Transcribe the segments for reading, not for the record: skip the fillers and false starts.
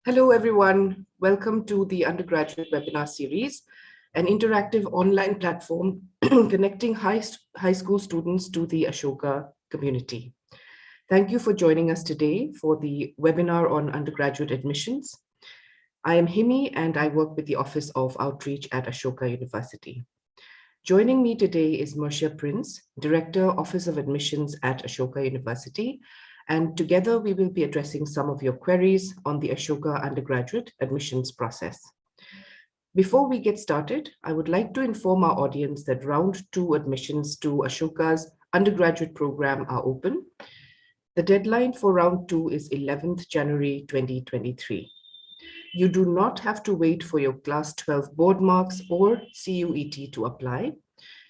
Hello, everyone. Welcome to the undergraduate webinar series, an interactive online platform connecting high school students to the Ashoka community. Thank you for joining us today for the webinar on undergraduate admissions. I am Himi and I work with the Office of Outreach at Ashoka University. Joining me today is Marcia Prince, Director, Office of Admissions at Ashoka University, and together we will be addressing some of your queries on the Ashoka undergraduate admissions process. Before we get started, I would like to inform our audience that round 2 admissions to Ashoka's undergraduate program are open. The deadline for round 2 is 11th January 2023. You do not have to wait for your class 12 board marks or CUET to apply.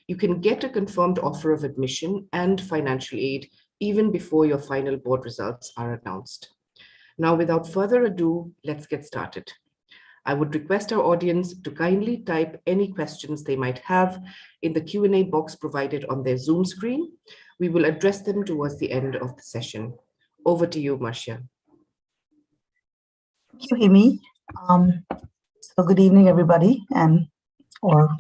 You can get a confirmed offer of admission and financial aid even before your final board results are announced. Now, without further ado, let's get started. I would request our audience to kindly type any questions they might have in the Q&A box provided on their Zoom screen. We will address them towards the end of the session. Over to you, Marcia. Thank you, Himi. So good evening, everybody, or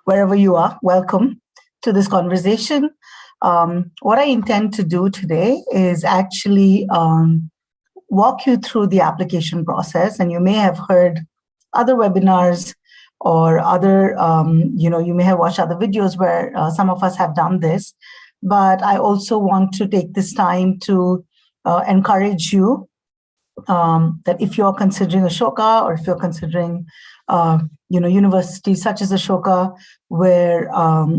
wherever you are, welcome to this conversation. What I intend to do today is actually walk you through the application process, and you may have heard other webinars or other, you may have watched other videos where some of us have done this, but I also want to take this time to encourage you that if you're considering Ashoka or if you're considering universities such as Ashoka, where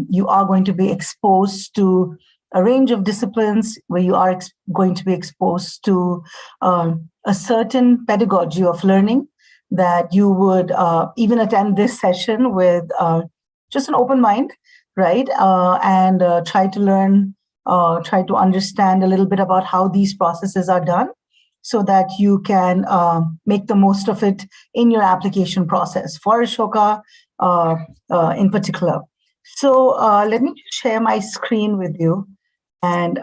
you are going to be exposed to a range of disciplines, where you are going to be exposed to a certain pedagogy of learning, that you would even attend this session with just an open mind, right? And try to learn, try to understand a little bit about how these processes are done, so that you can make the most of it in your application process for Ashoka in particular. So let me share my screen with you and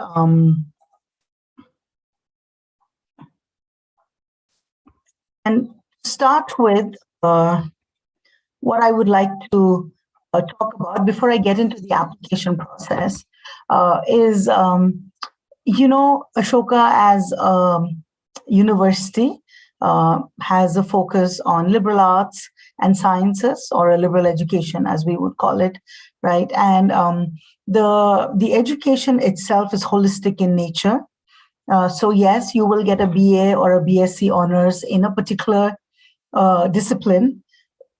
start with what I would like to talk about before I get into the application process is, Ashoka as university has a focus on liberal arts and sciences, or a liberal education, as we would call it, right? And the education itself is holistic in nature. So yes, you will get a BA or a BSc honors in a particular discipline,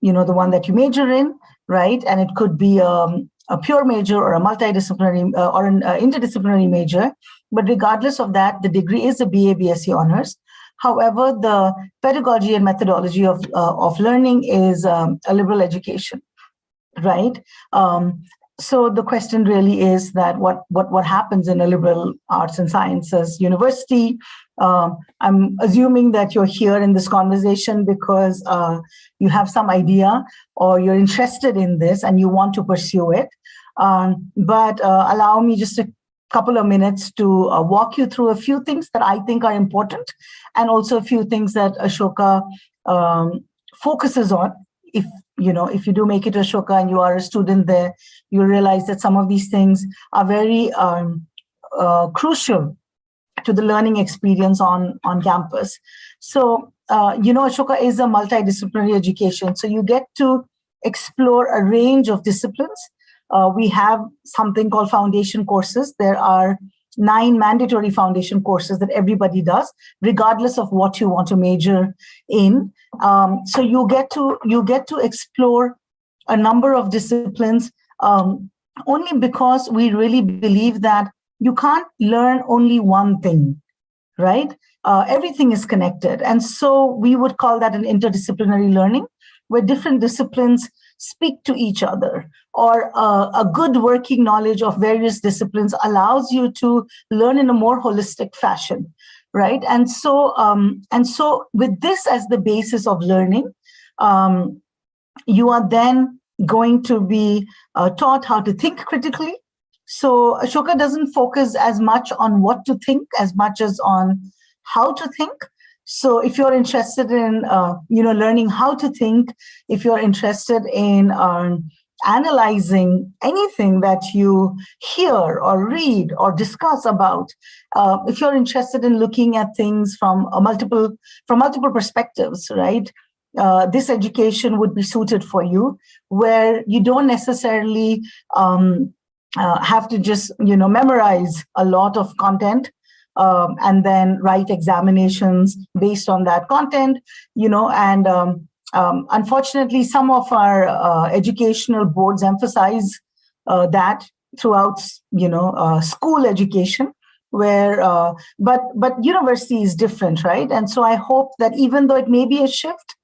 the one that you major in, right? And it could be a pure major or a multidisciplinary or an interdisciplinary major. But regardless of that, the degree is a BA, BSc honors. However, the pedagogy and methodology of learning is a liberal education, right? So the question really is that what happens in a liberal arts and sciences university? I'm assuming that you're here in this conversation because you have some idea or you're interested in this and you want to pursue it. But allow me just a couple of minutes to walk you through a few things that I think are important, and also a few things that Ashoka focuses on. If you do make it to Ashoka and you are a student there, you realize that some of these things are very crucial to the learning experience on campus. So, Ashoka is a multidisciplinary education. So you get to explore a range of disciplines. We have something called foundation courses. There are 9 mandatory foundation courses that everybody does, regardless of what you want to major in. So you get to explore a number of disciplines, only because we really believe that you can't learn only one thing, right? Everything is connected. And so we would call that an interdisciplinary learning, where different disciplines speak to each other, or a good working knowledge of various disciplines allows you to learn in a more holistic fashion, right? And so with this as the basis of learning, you are then going to be taught how to think critically. So Ashoka doesn't focus as much on what to think as much as on how to think. So if you're interested in, learning how to think, if you're interested in analyzing anything that you hear or read or discuss about, if you're interested in looking at things from multiple perspectives, right? This education would be suited for you, where you don't necessarily have to just memorize a lot of content and then write examinations based on that content, and unfortunately, some of our educational boards emphasize that throughout, school education, where but university is different, right? And so I hope that even though it may be a shift,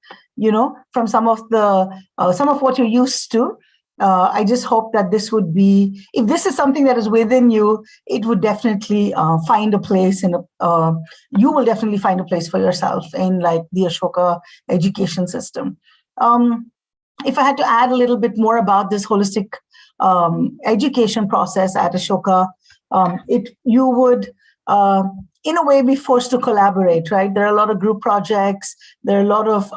from some of what you're used to, I just hope that this would be, if this is something that is within you, it would definitely find a place you will definitely find a place for yourself in like the Ashoka education system. If I had to add a little bit more about this holistic education process at Ashoka, you would in a way be forced to collaborate, right? There are a lot of group projects, there are a lot of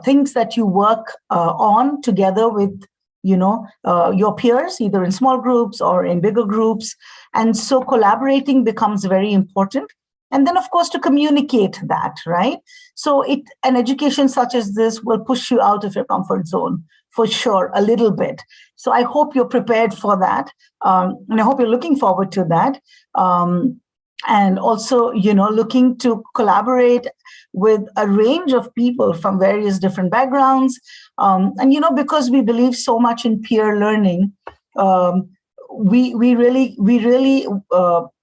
things that you work on together with your peers, either in small groups or in bigger groups. And so collaborating becomes very important. And then, of course, to communicate that, right? So an education such as this will push you out of your comfort zone for sure, a little bit. So I hope you're prepared for that. And I hope you're looking forward to that. And also, looking to collaborate with a range of people from various different backgrounds. And, because we believe so much in peer learning, we really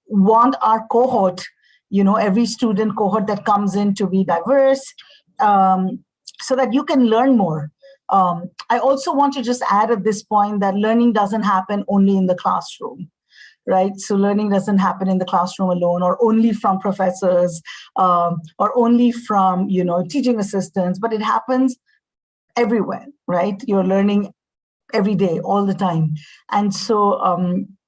want our cohort, every student cohort that comes in to be diverse, so that you can learn more. I also want to just add at this point that learning doesn't happen only in the classroom. Right? So learning doesn't happen in the classroom alone, or only from professors, or only from, teaching assistants, but it happens everywhere, right? You're learning every day, all the time. And so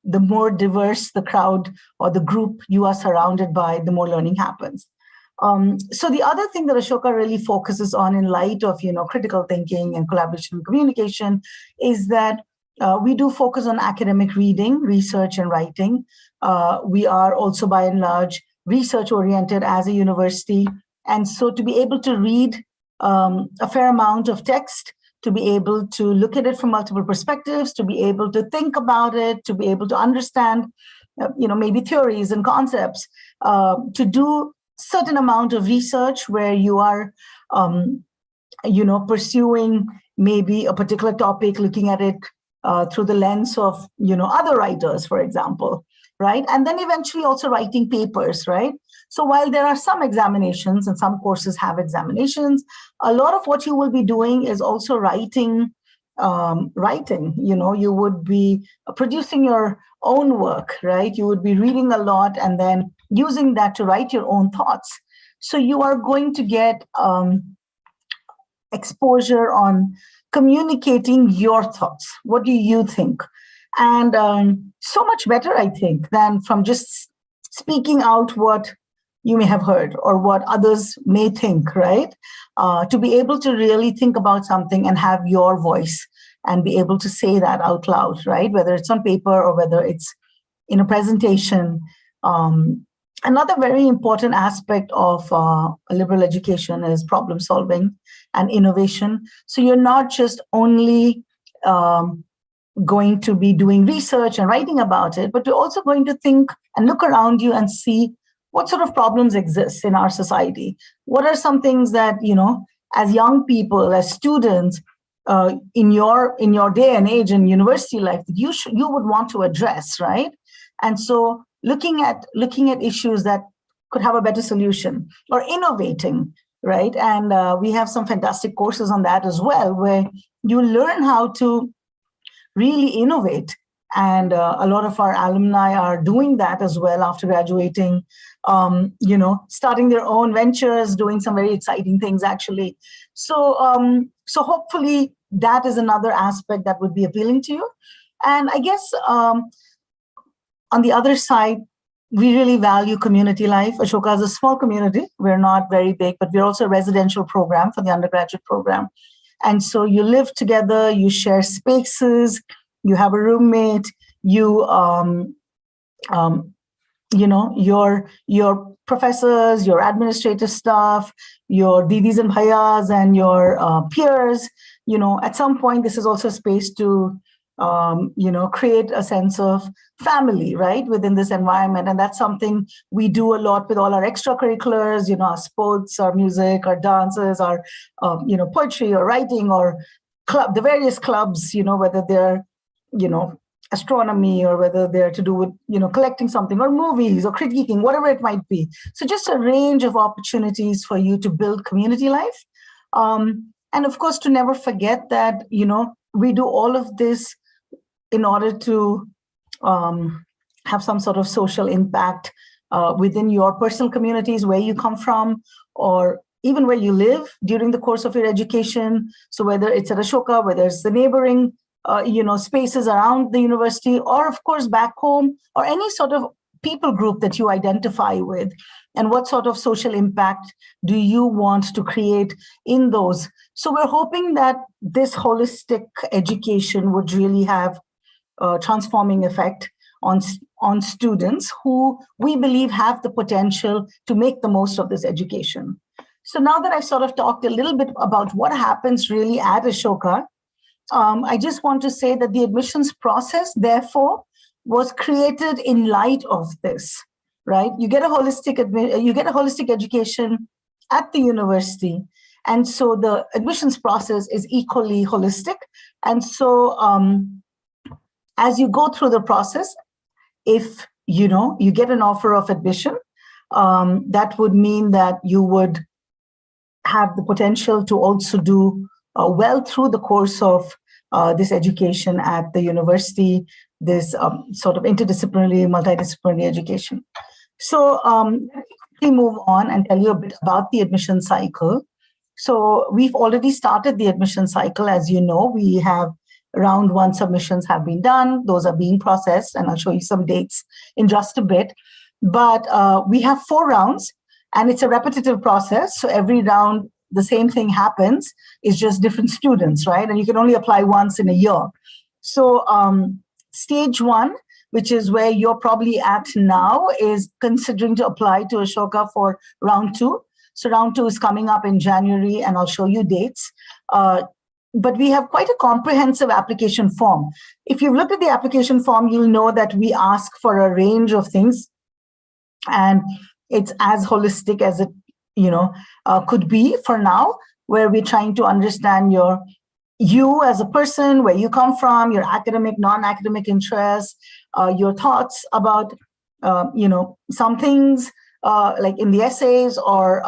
the more diverse the crowd or the group you are surrounded by, the more learning happens. So the other thing that Ashoka really focuses on in light of, critical thinking and collaboration and communication is that we do focus on academic reading, research, and writing. We are also, by and large, research-oriented as a university. And so to be able to read a fair amount of text, to be able to look at it from multiple perspectives, to be able to think about it, to be able to understand, maybe theories and concepts, to do certain amount of research where you are, pursuing maybe a particular topic, looking at it through the lens of, other writers, for example, right? And then eventually also writing papers, right? So while there are some examinations and some courses have examinations, a lot of what you will be doing is also writing. You would be producing your own work, right? You would be reading a lot and then using that to write your own thoughts. So you are going to get exposure on communicating your thoughts. What do you think? And so much better, I think, than from just speaking out what you may have heard or what others may think, right? To be able to really think about something and have your voice and be able to say that out loud, right? Whether it's on paper or whether it's in a presentation. Another very important aspect of a liberal education is problem solving and innovation. So you're not just only going to be doing research and writing about it, but you're also going to think and look around you and see what sort of problems exist in our society. What are some things that, as young people, as students, in your day and age in university life, that you would want to address, right? And so looking at issues that could have a better solution, or innovating, right? And we have some fantastic courses on that as well, where you learn how to really innovate. And a lot of our alumni are doing that as well after graduating, starting their own ventures, doing some very exciting things, actually. So hopefully that is another aspect that would be appealing to you. And I guess on the other side, we really value community life. Ashoka is a small community. We're not very big, but we're also a residential program for the undergraduate program. And so you live together, you share spaces, you have a roommate, you your professors, your administrative staff, your didis and bhaias, and your peers. At some point, this is also a space to create a sense of family, right, within this environment. And that's something we do a lot with all our extracurriculars, our sports, our music, our dances, our, poetry or writing or the various clubs, whether they're, astronomy or whether they're to do with, collecting something or movies or critiquing, whatever it might be. So just a range of opportunities for you to build community life. And of course, to never forget that, we do all of this in order to have some sort of social impact within your personal communities, where you come from, or even where you live during the course of your education. So whether it's at Ashoka, whether it's the neighboring, spaces around the university, or of course back home, or any sort of people group that you identify with, and what sort of social impact do you want to create in those. So we're hoping that this holistic education would really have a transforming effect on students who we believe have the potential to make the most of this education. So now that I've sort of talked a little bit about what happens really at Ashoka, I just want to say that the admissions process, therefore, was created in light of this, right? You get a holistic education at the university, and so the admissions process is equally holistic. And so, as you go through the process, if you get an offer of admission, that would mean that you would have the potential to also do well through the course of this education at the university, this sort of interdisciplinary, multidisciplinary education. So let me move on and tell you a bit about the admission cycle. So we've already started the admission cycle. As you know, we have round 1 submissions have been done. Those are being processed, and I'll show you some dates in just a bit. But we have 4 rounds, and it's a repetitive process. So every round, the same thing happens. It's just different students, right? And you can only apply once in a year. So stage 1, which is where you're probably at now, is considering to apply to Ashoka for round 2. So round 2 is coming up in January, and I'll show you dates. But we have quite a comprehensive application form. If you've looked at the application form, you'll know that we ask for a range of things, and it's as holistic as it could be for now, where we're trying to understand you as a person, where you come from, your academic, non-academic interests, your thoughts about, some things like in the essays, or,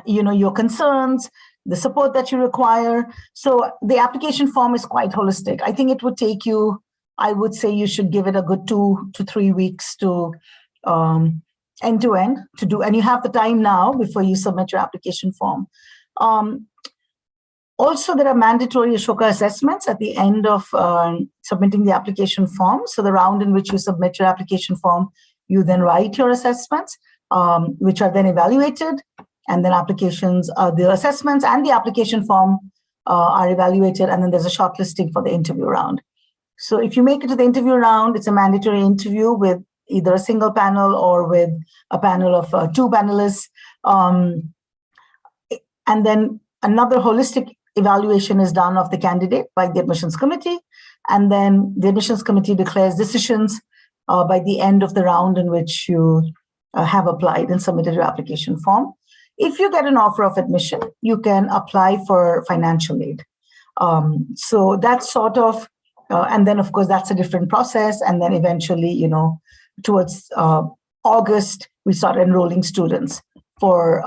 your concerns, the support that you require. So the application form is quite holistic. I think it would take you, I would say you should give it a good 2 to 3 weeks to end to end to do, and you have the time now before you submit your application form. Also, there are mandatory Ashoka assessments at the end of submitting the application form. So the round in which you submit your application form, you then write your assessments, which are then evaluated, and then the assessments and the application form are evaluated, and then there's a shortlisting for the interview round. So if you make it to the interview round, it's a mandatory interview with either a single panel or with a panel of 2 panelists. And then another holistic evaluation is done of the candidate by the admissions committee. And then the admissions committee declares decisions by the end of the round in which you have applied and submitted your application form. If you get an offer of admission, you can apply for financial aid. So that's sort of, and then of course that's a different process. And then eventually, towards August, we start enrolling students for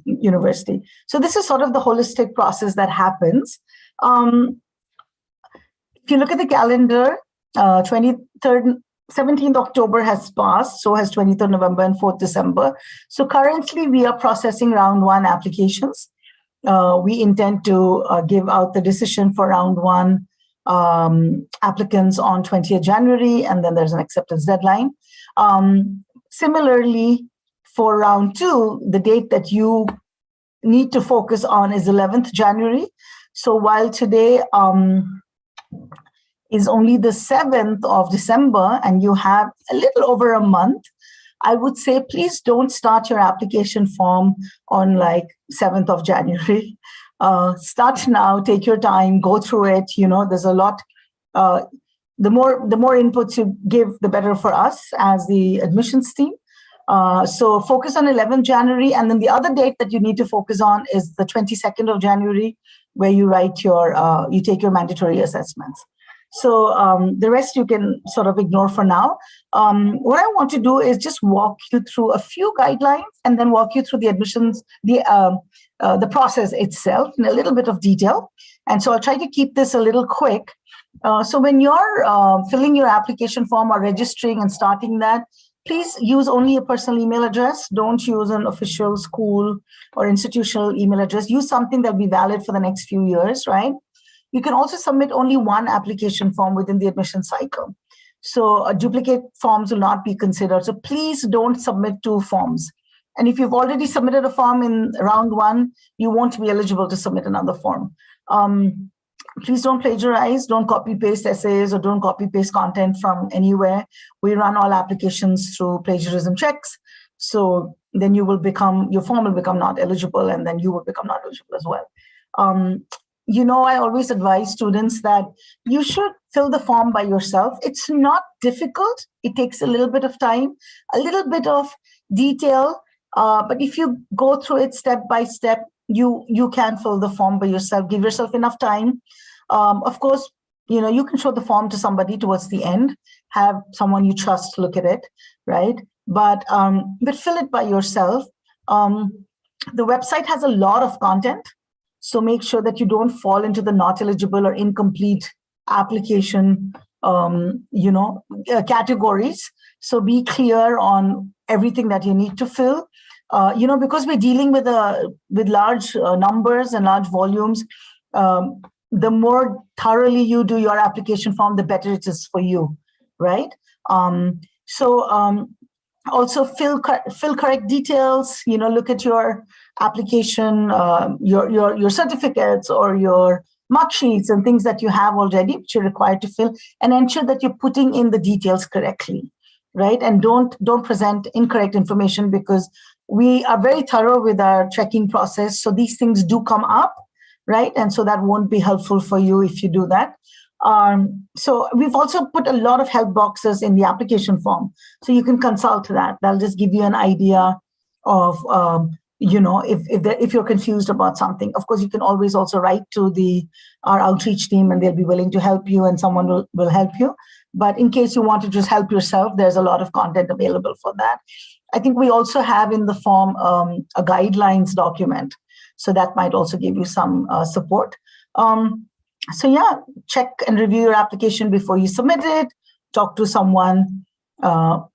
university. So this is sort of the holistic process that happens. If you look at the calendar, 17th October has passed, so has 23rd November and 4th December. So currently we are processing round 1 applications. We intend to give out the decision for round 1 applicants on 20th January, and then there's an acceptance deadline. Similarly, for round 2, the date that you need to focus on is 11th January. So while today is only the 7th of December and you have a little over a month, I would say please don't start your application form on like 7th of January. Start now, take your time, go through it. There's a lot. The more inputs you give, the better for us as the admissions team. So focus on 11th January, and then the other date that you need to focus on is the 22nd of January, where you write you take your mandatory assessments. So the rest you can sort of ignore for now. What I want to do is just walk you through a few guidelines and then walk you through the admissions, the process itself in a little bit of detail. And so I'll try to keep this a little quick. So when you're filling your application form or registering and starting that, please use only a personal email address. Don't use an official school or institutional email address. Use something that'll be valid for the next few years, right? You can also submit only one application form within the admission cycle. So duplicate forms will not be considered. So please don't submit 2 forms. And if you've already submitted a form in round 1, you won't be eligible to submit another form. Please don't plagiarize, don't copy paste essays, or don't copy paste content from anywhere. We run all applications through plagiarism checks. So then your form will become not eligible, and then you will become not eligible as well. I always advise students that you should fill the form by yourself. It's not difficult. It takes a little bit of time, a little bit of detail. But if you go through it step by step, you can fill the form by yourself. Give yourself enough time. Of course, you can show the form to somebody towards the end. Have someone you trust look at it, right? But fill it by yourself. The website has a lot of content. So make sure that you don't fall into the not eligible or incomplete application, categories. So be clear on everything that you need to fill. Because we're dealing with large numbers and large volumes, the more thoroughly you do your application form, the better it is for you, right? Also fill correct details. Look at your application, your certificates or your mark sheets and things that you have already, which you're required to fill, and ensure that you're putting in the details correctly, right? And don't present incorrect information, because we are very thorough with our checking process. So these things do come up, right? And so that won't be helpful for you if you do that. So we've also put a lot of help boxes in the application form, so you can consult that. That'll just give you an idea of, if you're confused about something. Of course, you can always also write to our outreach team, and they'll be willing to help you, and someone will help you. But in case you want to just help yourself, there's a lot of content available for that. I think we also have in the form a guidelines document, so that might also give you some support. So yeah, check and review your application before you submit it. Talk to someone,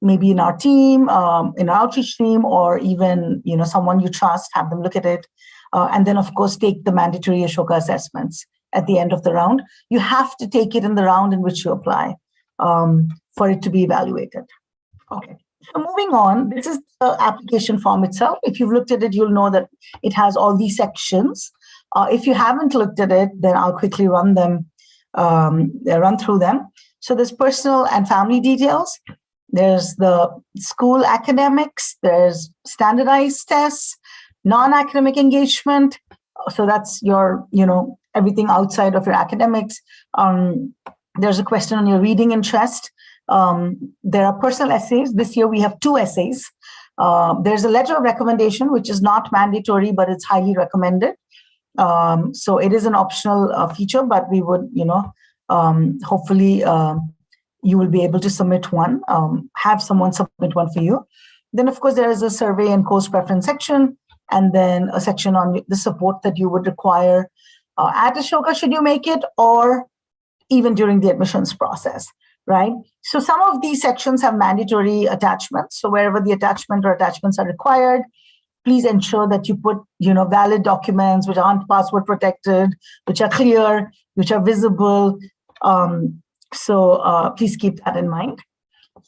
maybe in our team, in our outreach team, or even someone you trust. Have them look at it, and then of course take the mandatory Ashoka assessments at the end of the round. You have to take it in the round in which you apply for it to be evaluated. Okay. So moving on, this is the application form itself. If you've looked at it, you'll know that it has all these sections. If you haven't looked at it, then I'll quickly run through them. So there's personal and family details. There's the school academics. There's standardized tests, non-academic engagement. So that's your, everything outside of your academics. There's a question on your reading interest. There are personal essays. This year we have 2 essays. There's a letter of recommendation, which is not mandatory, but it's highly recommended. So it is an optional feature, but we would, hopefully you will be able to submit one, have someone submit one for you. Then, of course, there is a survey and course preference section, and then a section on the support that you would require at Ashoka should you make it, or even during the admissions process, right? So some of these sections have mandatory attachments. So wherever the attachment or attachments are required, please ensure that you put, valid documents which aren't password protected, which are clear, which are visible. So please keep that in mind.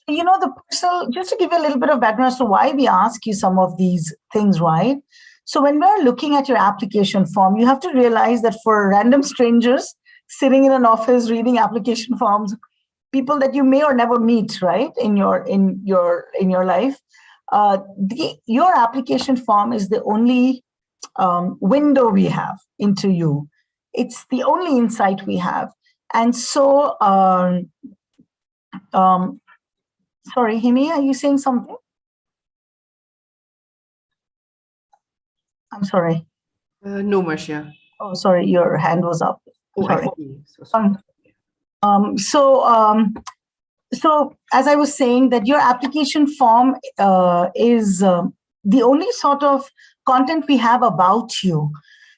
The personal, just to give you a little bit of background as to why we ask you some of these things, right? So when we're looking at your application form, you have to realize that for random strangers sitting in an office reading application forms, people that you may or never meet, right, in your life, your application form is the only window we have into you. It's the only insight we have. And so, sorry, Himi, are you saying something? I'm sorry. No, Marcia. Oh, sorry, your hand was up. Oh, Sorry. I see. So sorry. So as I was saying, that your application form is the only sort of content we have about you.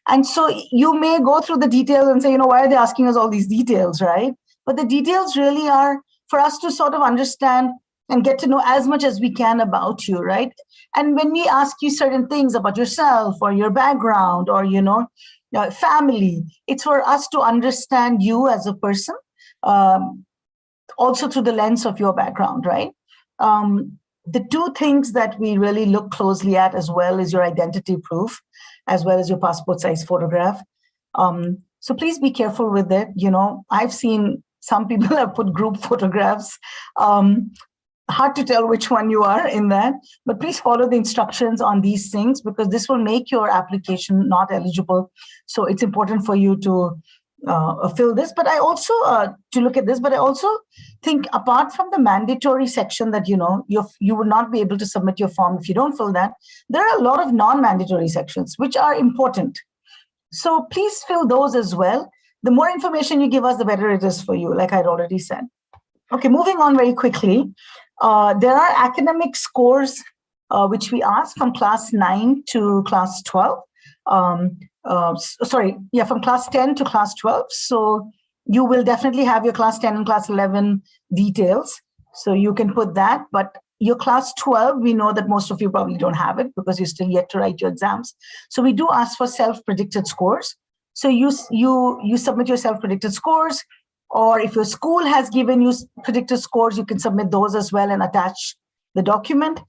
And so you may go through the details and say, why are they asking us all these details, right? But the details really are for us to sort of understand and get to know as much as we can about you, right? And when we ask you certain things about yourself or your background or, family, it's for us to understand you as a person, also through the lens of your background, right? The two things that we really look closely at as well is your identity proof, as well as your passport size photograph. So please be careful with it. I've seen some people have put group photographs. Hard to tell which one you are in that, but please follow the instructions on these things because this will make your application not eligible. So it's important for you to fill this, but I also to look at this, but I also think apart from the mandatory section that you would not be able to submit your form if you don't fill that, there are a lot of non-mandatory sections which are important. So please fill those as well. The more information you give us, the better it is for you, like I'd already said. Okay, moving on very quickly. There are academic scores which we ask from class 9 to class 12. From class 10 to class 12. So you will definitely have your class 10 and class 11 details. So you can put that, but your class 12, we know that most of you probably don't have it because you're still yet to write your exams. So we do ask for self-predicted scores. So you submit your self-predicted scores, or if your school has given you predicted scores, you can submit those as well and attach the document.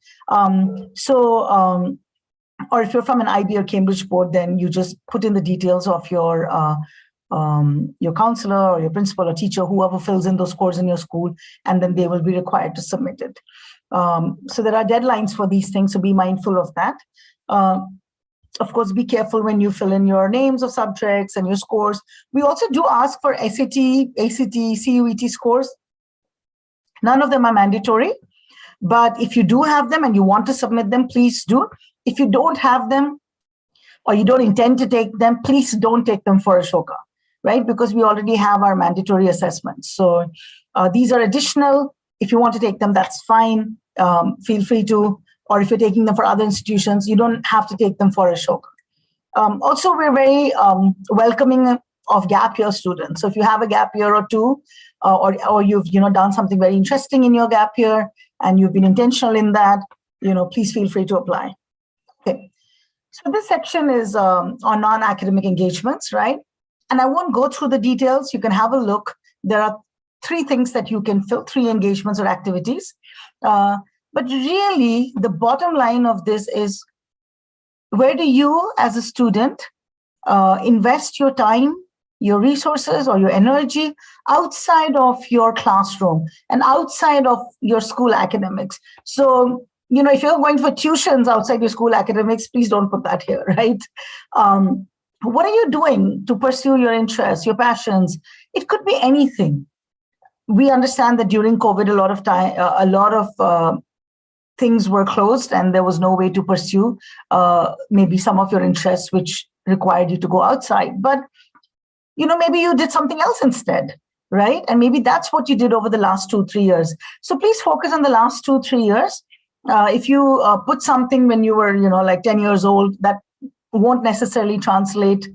Or if you're from an IB or Cambridge board, then you just put in the details of your counselor or your principal or teacher, whoever fills in those scores in your school, and then they will be required to submit it. So there are deadlines for these things, so be mindful of that. Of course, be careful when you fill in your names of subjects and your scores. We also do ask for SAT, ACT, CUET scores. None of them are mandatory, but if you do have them and you want to submit them, please do. If you don't have them or you don't intend to take them, please don't take them for Ashoka, right? Because we already have our mandatory assessments. So these are additional. If you want to take them, that's fine. Feel free to. Or if you're taking them for other institutions, you don't have to take them for Ashoka. Also, we're very welcoming of gap year students. So if you have a gap year or two, or you've done something very interesting in your gap year and you've been intentional in that, please feel free to apply. Okay. So this section is on non-academic engagements, right? And I won't go through the details. You can have a look. There are 3 things that you can fill, 3 engagements or activities. But really, the bottom line of this is, where do you as a student invest your time, your resources, or your energy outside of your classroom and outside of your school academics? So, if you're going for tuitions outside your school academics, please don't put that here, right? What are you doing to pursue your interests, your passions? It could be anything. We understand that during COVID, a lot of things were closed and there was no way to pursue maybe some of your interests which required you to go outside. But, maybe you did something else instead, right? And maybe that's what you did over the last 2-3 years. So please focus on the last 2-3 years. If you put something when you were, like 10 years old, that won't necessarily translate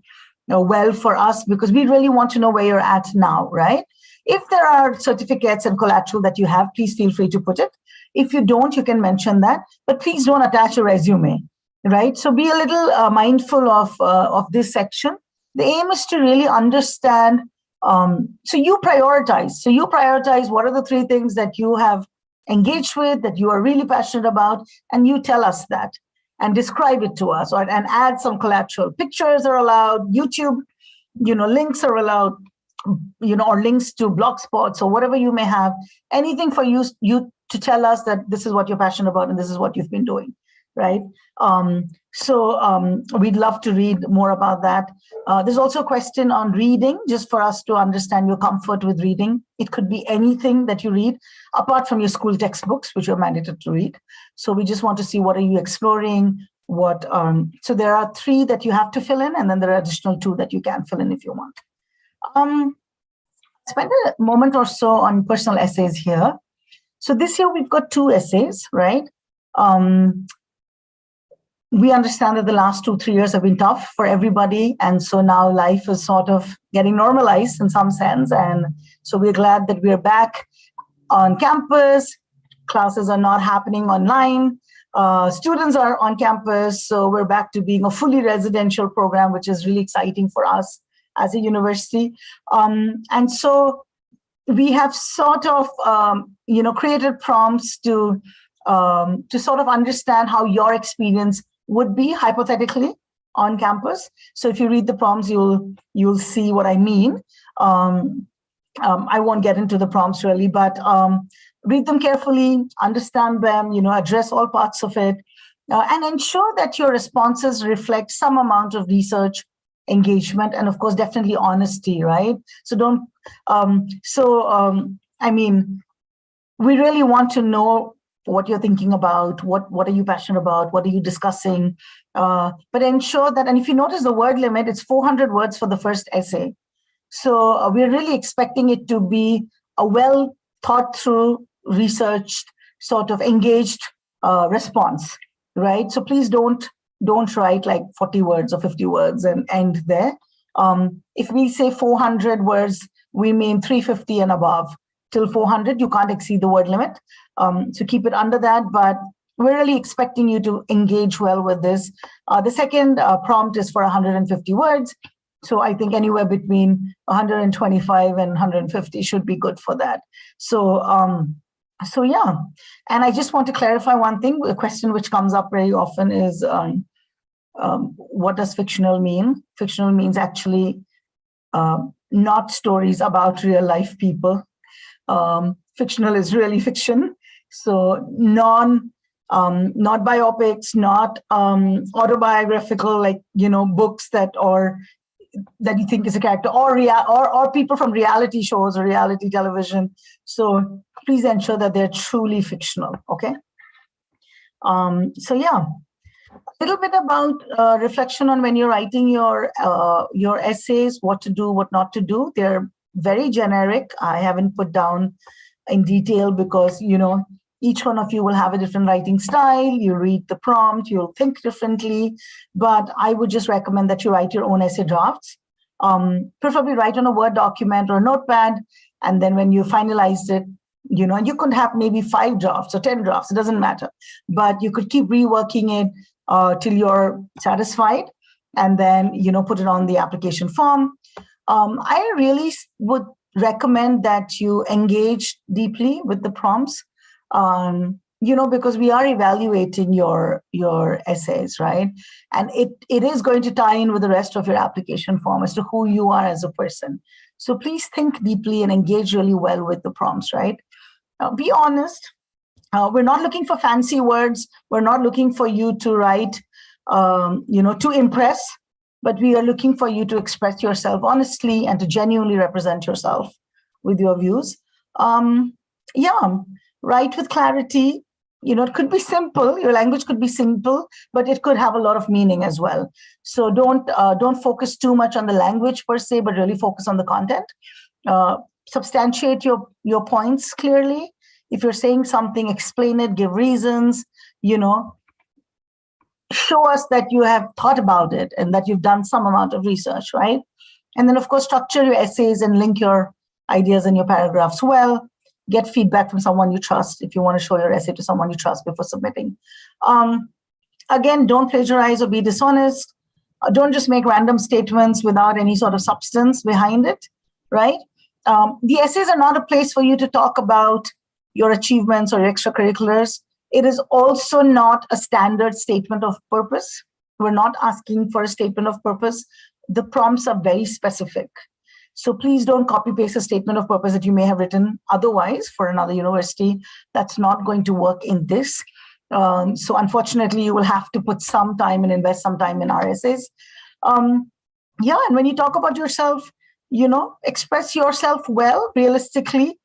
well for us because we really want to know where you're at now, right? If there are certificates and collateral that you have, please feel free to put it. If you don't, you can mention that, but please don't attach a resume, right? So be a little mindful of this section. The aim is to really understand. So you prioritize. What are the 3 things that you have engaged with, that you are really passionate about, and you tell us that and describe it to us, and add some collateral. Pictures are allowed, YouTube, links are allowed, or links to blog spots or whatever you may have, anything for you to tell us that this is what you're passionate about and this is what you've been doing, right? We'd love to read more about that. There's also a question on reading, just for us to understand your comfort with reading. It could be anything that you read, apart from your school textbooks, which you're mandated to read. So we just want to see, what are you exploring? So there are 3 that you have to fill in, and then there are additional 2 that you can fill in if you want. Spend a moment or so on personal essays here. So this year we've got 2 essays, right? We understand that the last 2-3 years have been tough for everybody. And so now life is sort of getting normalized in some sense. And so we're glad that we're back on campus. Classes are not happening online. Students are on campus. So we're back to being a fully residential program, which is really exciting for us as a university. And so we have sort of, created prompts to sort of understand how your experience would be hypothetically on campus. So if you read the prompts, you'll see what I mean. I won't get into the prompts really, but read them carefully, understand them, address all parts of it, and ensure that your responses reflect some amount of research engagement, and of course, definitely honesty, right? So we really want to know what you're thinking about, what are you passionate about, what are you discussing, but ensure that, and if you notice the word limit, it's 400 words for the first essay. So we're really expecting it to be a well thought through, researched, sort of engaged response, right? So please don't write like 40 words or 50 words and end there. If we say 400 words, we mean 350 and above. Till 400, you can't exceed the word limit. So keep it under that, but we're really expecting you to engage well with this. The second prompt is for 150 words. So I think anywhere between 125 and 150 should be good for that. So yeah. And I just want to clarify one thing. A question which comes up very often is, what does fictional mean? Fictional means actually not stories about real life people. Fictional is really fiction. So not biopics, not autobiographical, like, books that you think is a character, or people from reality shows or reality television. So please ensure that they're truly fictional, okay? So yeah, a little bit about reflection on when you're writing your essays, what to do, what not to do. They're very generic. I haven't put down in detail because, each one of you will have a different writing style. You read the prompt, you'll think differently, but I would just recommend that you write your own essay drafts. Preferably write on a Word document or a notepad, and then when you finalized it, you could have maybe 5 drafts or 10 drafts, it doesn't matter, but you could keep reworking it till you're satisfied, and then, put it on the application form. I really would recommend that you engage deeply with the prompts, because we are evaluating your essays, right? And it is going to tie in with the rest of your application form as to who you are as a person. So please think deeply and engage really well with the prompts, right? Be honest. We're not looking for fancy words. We're not looking for you to write, to impress, but we are looking for you to express yourself honestly and to genuinely represent yourself with your views. Write with clarity. It could be simple. Your language could be simple, but it could have a lot of meaning as well. So don't focus too much on the language per se, but really focus on the content. Substantiate your points clearly. If you're saying something, explain it, give reasons, show us that you have thought about it and that you've done some amount of research, right? And then, of course, structure your essays and link your ideas and your paragraphs well. Get feedback from someone you trust if you want to show your essay to someone you trust before submitting. Again, don't plagiarize or be dishonest. Don't just make random statements without any sort of substance behind it, right? The essays are not a place for you to talk about your achievements or your extracurriculars. It is also not a standard statement of purpose. We're not asking for a statement of purpose. The prompts are very specific. So please don't copy paste a statement of purpose that you may have written otherwise for another university. That's not going to work in this. So unfortunately, you will have to put some time and invest some time in our essays. Yeah, and when you talk about yourself, express yourself well, realistically.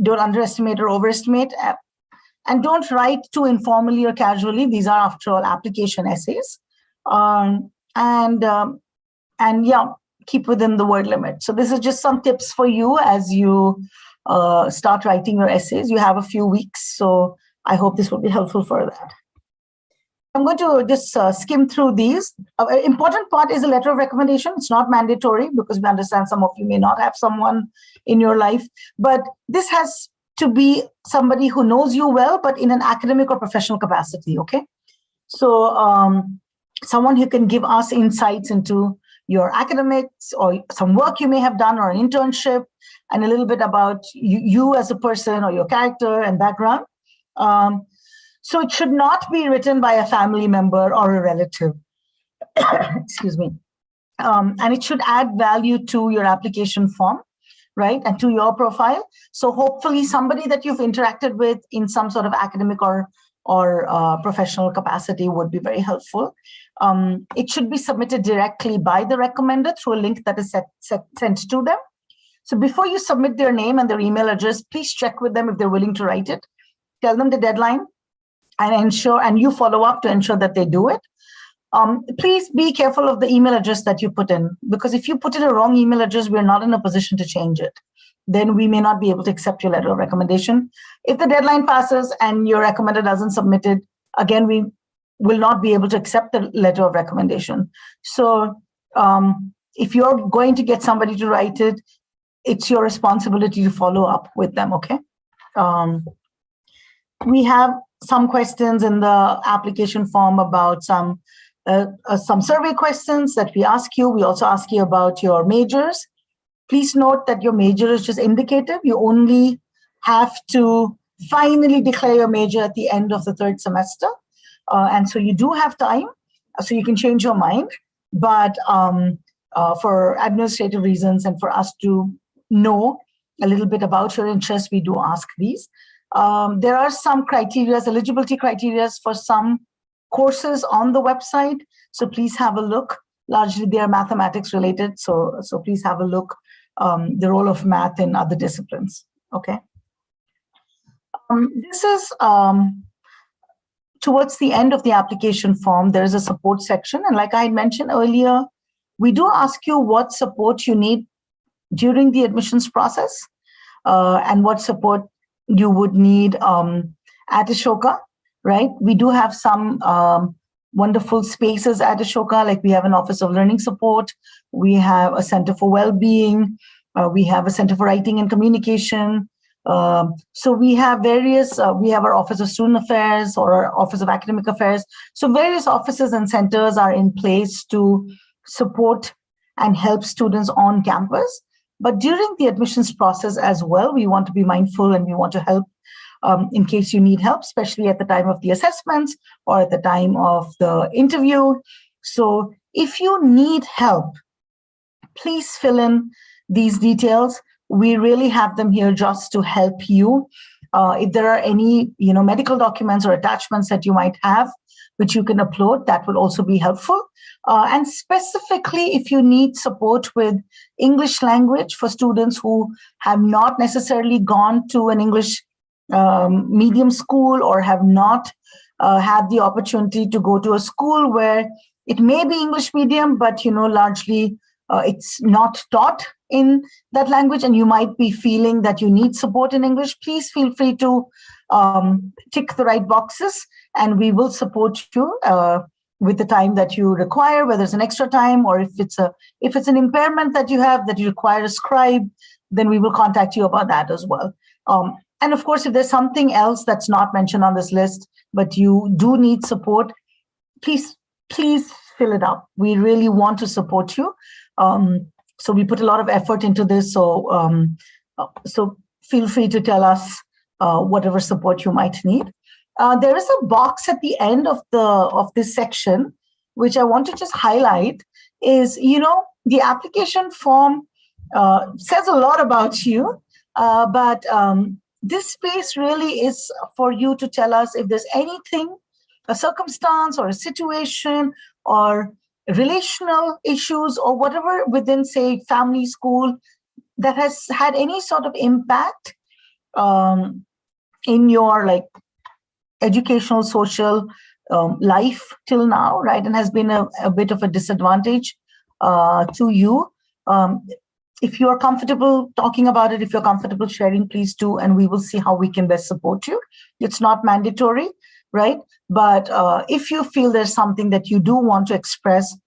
Don't underestimate or overestimate. And don't write too informally or casually. These are, after all, application essays. And yeah, keep within the word limit. So this is just some tips for you as you start writing your essays. You have a few weeks, so I hope this will be helpful for that. I'm going to just skim through these. An important part is a letter of recommendation. It's not mandatory because we understand some of you may not have someone in your life, but this has to be somebody who knows you well, but in an academic or professional capacity, okay? So someone who can give us insights into your academics or some work you may have done or an internship, and a little bit about you as a person or your character and background. So it should not be written by a family member or a relative. Excuse me. And it should add value to your application form, right? And to your profile. So hopefully somebody that you've interacted with in some sort of academic or professional capacity would be very helpful. It should be submitted directly by the recommender through a link that is sent to them. So before you submit their name and their email address, please check with them if they're willing to write it. Tell them the deadline and you follow up to ensure that they do it. Please be careful of the email address that you put in, because if you put in a wrong email address, we're not in a position to change it. Then we may not be able to accept your letter of recommendation. If the deadline passes and your recommender doesn't submit it, again, we will not be able to accept the letter of recommendation. So if you're going to get somebody to write it, it's your responsibility to follow up with them, okay? We have some questions in the application form about some survey questions that we ask you. We also ask you about your majors. Please note that your major is just indicative. You only have to finally declare your major at the end of the third semester. And so you do have time, so you can change your mind. But for administrative reasons and for us to know a little bit about your interests, we do ask these. There are some criteria, eligibility criteria for some courses on the website. So please have a look. Largely they are mathematics related. So please have a look. The role of math in other disciplines. Okay. This is towards the end of the application form. There is a support section. And like I had mentioned earlier, we do ask you what support you need during the admissions process and what support you would need at Ashoka, right? We do have some wonderful spaces at Ashoka, like we have an Office of Learning Support, we have a Center for Wellbeing, we have a Center for Writing and Communication. So we have various, we have our Office of Student Affairs or our Office of Academic Affairs. So various offices and centers are in place to support and help students on campus. But during the admissions process as well, we want to be mindful and we want to help in case you need help, especially at the time of the assessments or at the time of the interview. So if you need help, please fill in these details. We really have them here just to help you. If there are any medical documents or attachments that you might have, which you can upload, that will also be helpful. And specifically, if you need support with English language for students who have not necessarily gone to an English medium school or have not had the opportunity to go to a school where it may be English medium, but largely it's not taught in that language, and you might be feeling that you need support in English, please feel free to tick the right boxes, and we will support you with the time that you require, whether it's an extra time or if it's an impairment that you have that you require a scribe, then we will contact you about that as well. And of course, if there's something else that's not mentioned on this list, but you do need support, please fill it up. We really want to support you. So we put a lot of effort into this. So feel free to tell us whatever support you might need. There is a box at the end of this section, which I want to just highlight is, the application form says a lot about you, but this space really is for you to tell us if there's anything, a circumstance or a situation or relational issues or whatever within, say, family, school, that has had any sort of impact in your educational, social life till now, right? And has been a bit of a disadvantage to you. If you're comfortable talking about it, if you're comfortable sharing, please do, and we will see how we can best support you. It's not mandatory, right? But if you feel there's something that you do want to express,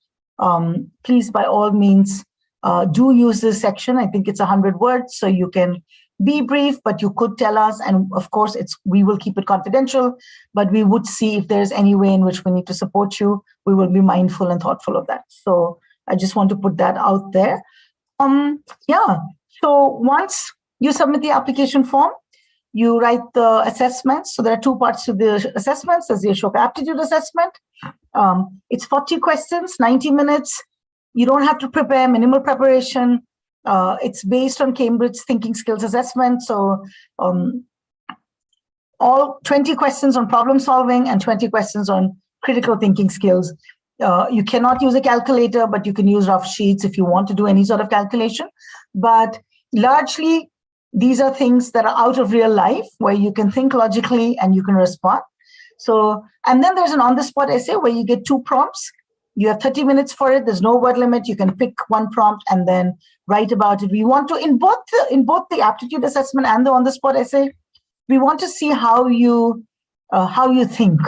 please, by all means, do use this section. I think it's 100 words, so you can be brief, but you could tell us, and of course, we will keep it confidential, but we would see if there's any way in which we need to support you. We will be mindful and thoughtful of that. So I just want to put that out there. So once you submit the application form, you write the assessments. So there are two parts to the assessments. There's the Ashoka Aptitude Assessment. It's 40 questions, 90 minutes. You don't have to prepare, minimal preparation. It's based on Cambridge Thinking Skills Assessment. So all 20 questions on problem solving and 20 questions on critical thinking skills. You cannot use a calculator, but you can use rough sheets if you want to do any sort of calculation. But largely, these are things that are out of real life where you can think logically and you can respond. So, and then there's an on-the-spot essay where you get 2 prompts. You have 30 minutes for it. There's no word limit. You can pick one prompt and then write about it. We want to, in both the aptitude assessment and the on-the-spot essay, we want to see how you think,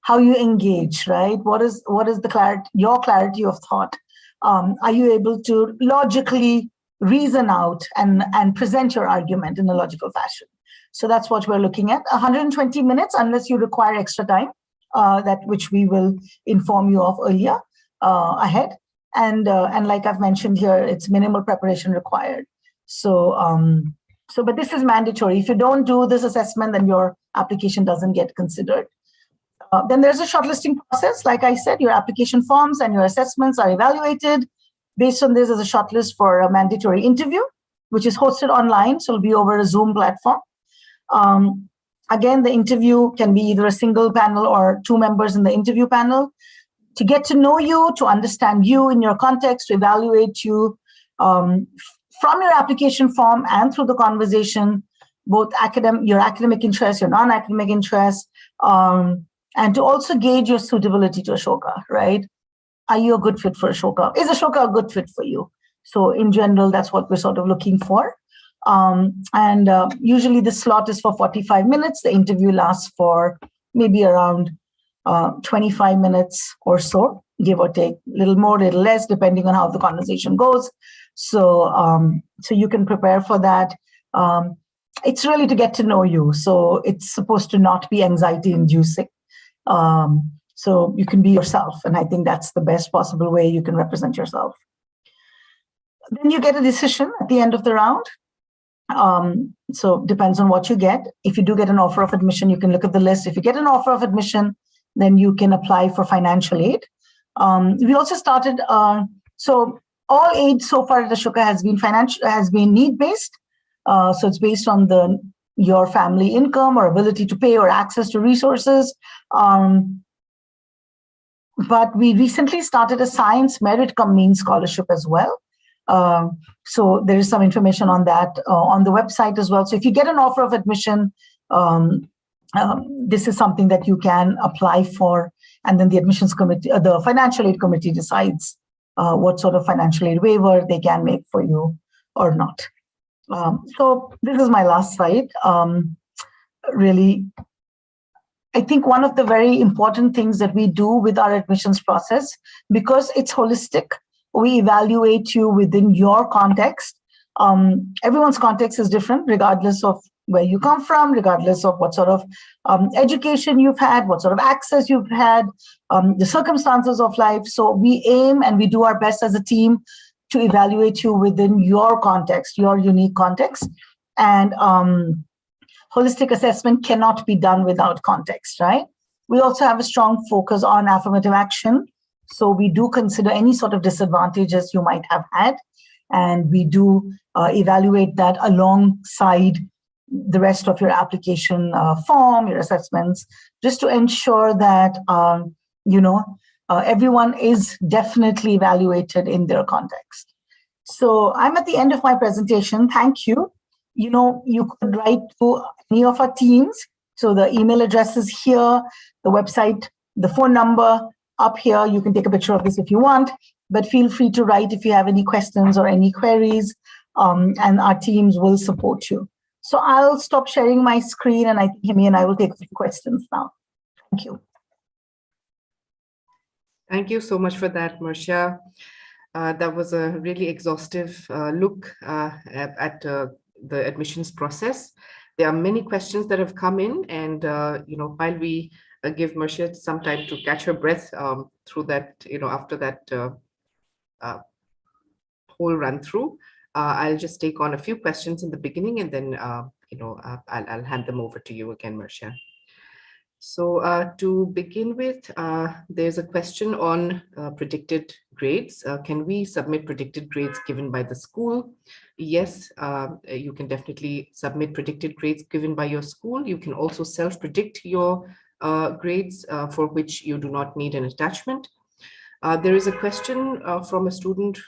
how you engage, right? What is the clarity, your clarity of thought? Are you able to logically reason out and present your argument in a logical fashion? So that's what we're looking at. 120 minutes, unless you require extra time, which we will inform you of earlier ahead. And like I've mentioned here, it's minimal preparation required. So, but this is mandatory. If you don't do this assessment, then your application doesn't get considered. Then there's a shortlisting process. Like I said, your application forms and your assessments are evaluated. Based on this, there's a shortlist for a mandatory interview, which is hosted online. So it'll be over a Zoom platform. Again, the interview can be either a single panel or 2 members in the interview panel to get to know you, to understand you in your context, to evaluate you from your application form and through the conversation, both your academic interests, your non-academic interests, and to also gauge your suitability to Ashoka, right? Are you a good fit for Ashoka? Is Ashoka a good fit for you? So in general, that's what we're sort of looking for. Usually the slot is for 45 minutes. The interview lasts for maybe around 25 minutes or so, give or take, a little more, a little less, depending on how the conversation goes. So you can prepare for that. It's really to get to know you. So it's supposed to not be anxiety inducing. So you can be yourself. And I think that's the best possible way you can represent yourself. Then you get a decision at the end of the round. So depends on what you get. If you do get an offer of admission, you can look at the list. If you get an offer of admission, then you can apply for financial aid. We also started, so all aid so far at Ashoka has been need-based. So it's based on your family income or ability to pay or access to resources. But we recently started a science merit cum means scholarship as well. So there is some information on that on the website as well. So if you get an offer of admission, this is something that you can apply for, and then the admissions committee, the financial aid committee decides what sort of financial aid waiver they can make for you or not. So this is my last slide. Really, I think one of the very important things that we do with our admissions process, because it's holistic, we evaluate you within your context. Everyone's context is different, regardless of where you come from, regardless of what sort of education you've had, what sort of access you've had, the circumstances of life. So we aim and we do our best as a team to evaluate you within your context, your unique context. And holistic assessment cannot be done without context, right? We also have a strong focus on affirmative action. So we do consider any sort of disadvantages you might have had, and we do evaluate that alongside the rest of your application form, your assessments, just to ensure that everyone is definitely evaluated in their context. So I'm at the end of my presentation. Thank you. You could write to any of our teams. So the email address is here, the website, the phone number up here. You can take a picture of this if you want, but feel free to write if you have any questions or any queries, and our teams will support you. So I'll stop sharing my screen, and I think Himi and I will take a few questions now. Thank you. Thank you so much for that, Marcia. That was a really exhaustive look at the admissions process. There are many questions that have come in, and while we give Marcia some time to catch her breath through that, after that whole run through, I'll just take on a few questions in the beginning, and then I'll hand them over to you again, Marcia. So to begin with, there's a question on predicted grades. Can we submit predicted grades given by the school? Yes, you can definitely submit predicted grades given by your school. You can also self-predict your grades for which you do not need an attachment. There is a question from a student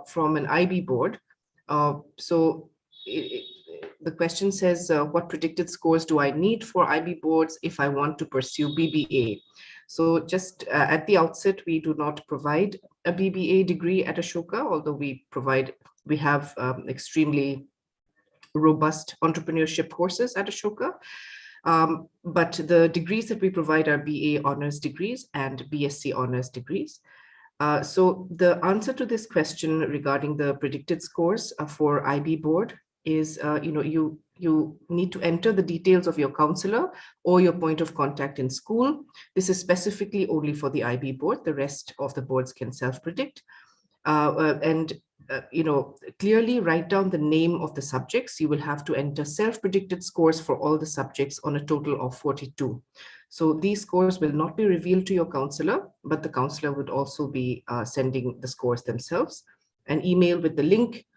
from an IB board. The question says, what predicted scores do I need for IB boards if I want to pursue BBA? So just at the outset, we do not provide a BBA degree at Ashoka, although we have extremely robust entrepreneurship courses at Ashoka. But the degrees that we provide are BA honors degrees and BSc honors degrees. So the answer to this question regarding the predicted scores for IB board is, you need to enter the details of your counselor or your point of contact in school. This is specifically only for the IB board. The rest of the boards can self-predict. Clearly write down the name of the subjects. You will have to enter self-predicted scores for all the subjects on a total of 42. So these scores will not be revealed to your counselor, but the counselor would also be sending the scores themselves. An email with the link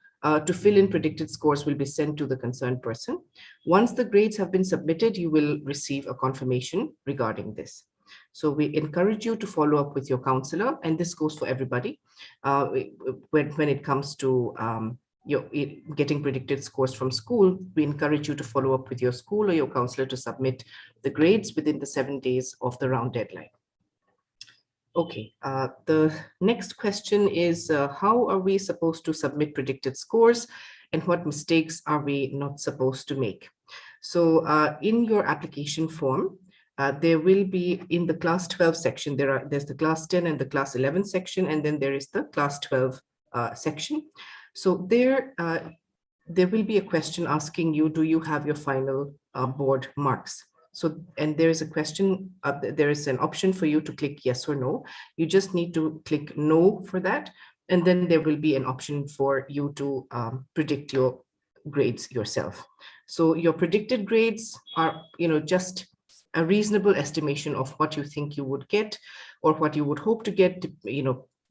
to fill in predicted scores will be sent to the concerned person. Once the grades have been submitted, you will receive a confirmation regarding this. So we encourage you to follow up with your counselor, and this goes for everybody. When it comes to getting predicted scores from school, we encourage you to follow up with your school or your counselor to submit the grades within the 7 days of the round deadline. Okay, the next question is, how are we supposed to submit predicted scores, and what mistakes are we not supposed to make? So in your application form, there will be, in the class 12 section, there's the class 10 and the class 11 section, and then there is the class 12 section. So there will be a question asking you, do you have your final board marks? So, and there is a question, there is an option for you to click yes or no. You just need to click no for that. And then there will be an option for you to predict your grades yourself. So your predicted grades are, just a reasonable estimation of what you think you would get or what you would hope to get,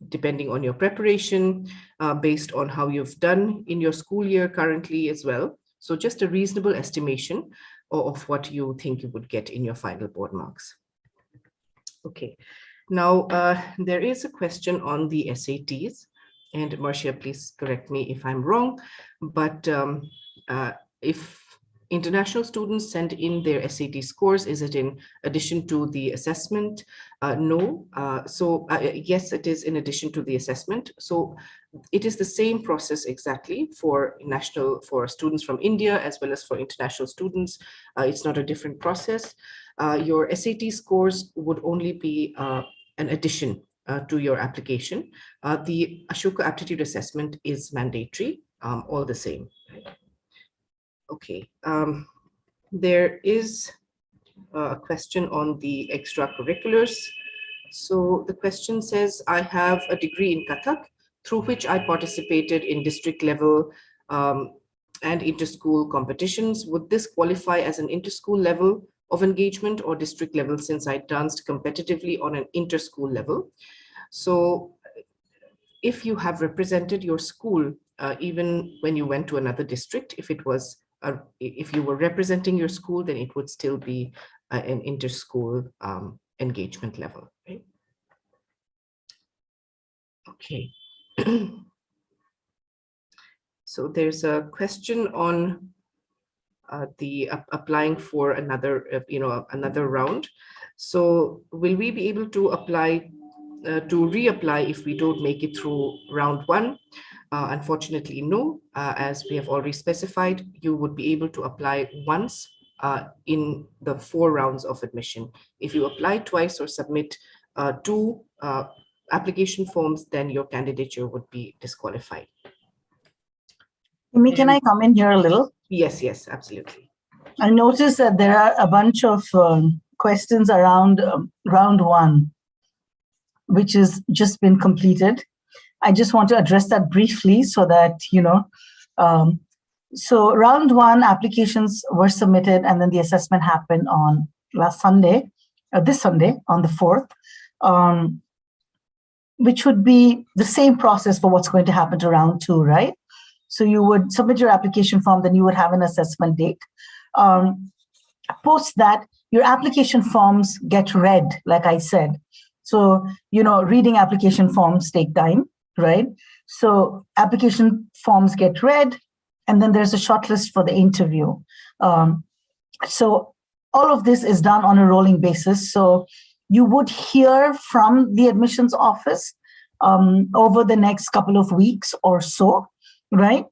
depending on your preparation, based on how you've done in your school year currently as well. So just a reasonable estimation of what you think you would get in your final board marks. Okay, now there is a question on the SATs, and Marcia, please correct me if I'm wrong, but if international students send in their SAT scores, is it in addition to the assessment? No. Yes, it is in addition to the assessment. So it is the same process exactly for students from India as well as for international students. It's not a different process. Your SAT scores would only be an addition to your application. The Ashoka Aptitude Assessment is mandatory, all the same. Okay, there is a question on the extracurriculars. So the question says, I have a degree in Kathak through which I participated in district level and inter-school competitions. Would this qualify as an inter-school level of engagement or district level, since I danced competitively on an inter-school level? So if you have represented your school, even when you went to another district, if you were representing your school, then it would still be an inter-school engagement level, right? Okay. So there's a question on the applying for another, another round. So will we be able to apply to reapply if we don't make it through round one? Unfortunately, no. As we have already specified, you would be able to apply once in the 4 rounds of admission. If you apply twice or submit 2 application forms, then your candidature would be disqualified. Can I come in here a little? Yes, absolutely. I noticed that there are a bunch of questions around round 1, which has just been completed. I just want to address that briefly so that, so round 1 applications were submitted, and then the assessment happened on this Sunday, on the 4th, which would be the same process for what's going to happen to round 2, right? So you would submit your application form, then you would have an assessment date. Post that, your application forms get read, like I said. So, reading application forms take time, right? So application forms get read, and then there's a shortlist for the interview. So all of this is done on a rolling basis. So you would hear from the admissions office over the next couple of weeks or so, right?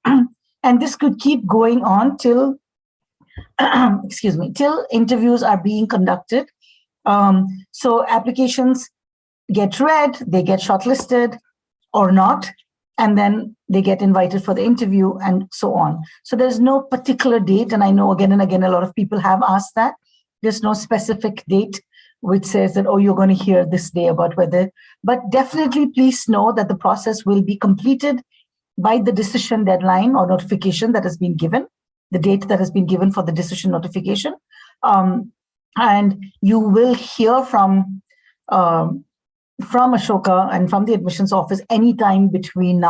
And this could keep going on till, till interviews are being conducted. So applications get read, they get shortlisted or not, and then they get invited for the interview and so on. So there's no particular date, and I know again and again a lot of people have asked that. There's no specific date which says that, oh, you're going to hear this day about whether, but definitely please know that the process will be completed by the decision deadline or notification that has been given, the date that has been given for the decision notification. And you will hear from Ashoka and from the admissions office anytime between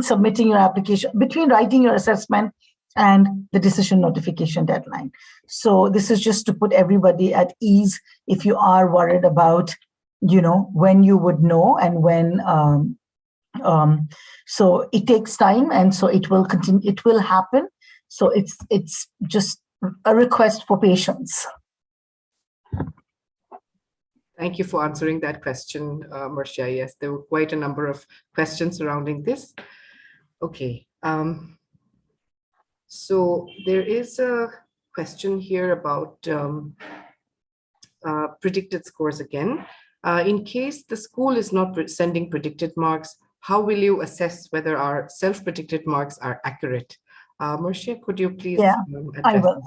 submitting your application, between writing your assessment and the decision notification deadline. So this is just to put everybody at ease if you are worried about, when you would know and when. So it takes time, and so it will continue. It will happen. So it's just a request for patience. Thank you for answering that question, Marcia. Yes, there were quite a number of questions surrounding this. Okay. So there is a question here about predicted scores again. In case the school is not sending predicted marks, how will you assess whether our self-predicted marks are accurate? Marcia, could you please? Yeah, I will.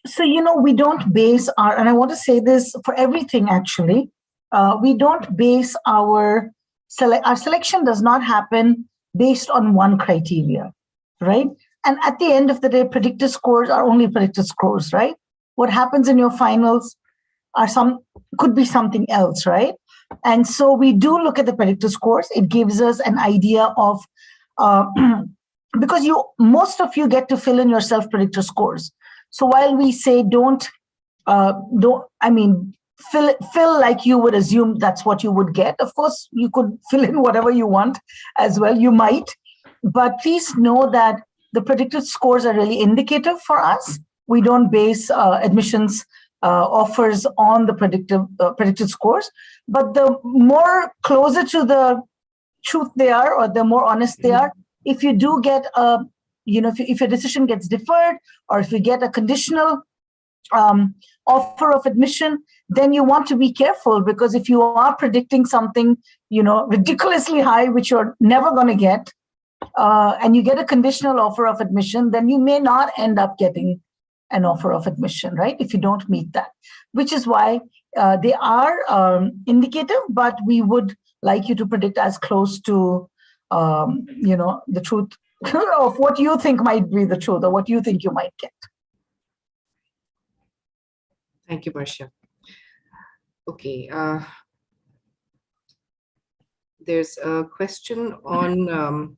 So, we don't base and I want to say this for everything actually, we don't base our selection does not happen based on one criteria, right? And at the end of the day, predicted scores are only predicted scores, right? What happens in your finals could be something else, right? And so we do look at the predicted scores. It gives us an idea of, because most of you get to fill in your self-predicted scores. So while we say fill like you would assume that's what you would get. Of course, you could fill in whatever you want as well. You might, but please know that the predicted scores are really indicative for us. We don't base admissions offers on the predicted scores, but the more closer to the truth they are, or the more honest they are, if you do get if your decision gets deferred, or if you get a conditional offer of admission, then you want to be careful, because if you are predicting something, ridiculously high, which you're never going to get, and you get a conditional offer of admission, then you may not end up getting an offer of admission, right? If you don't meet that, which is why they are indicative, but we would like you to predict as close to, the truth of what you think might be the truth or what you think you might get. Thank you, Marcia. Okay. There's a question on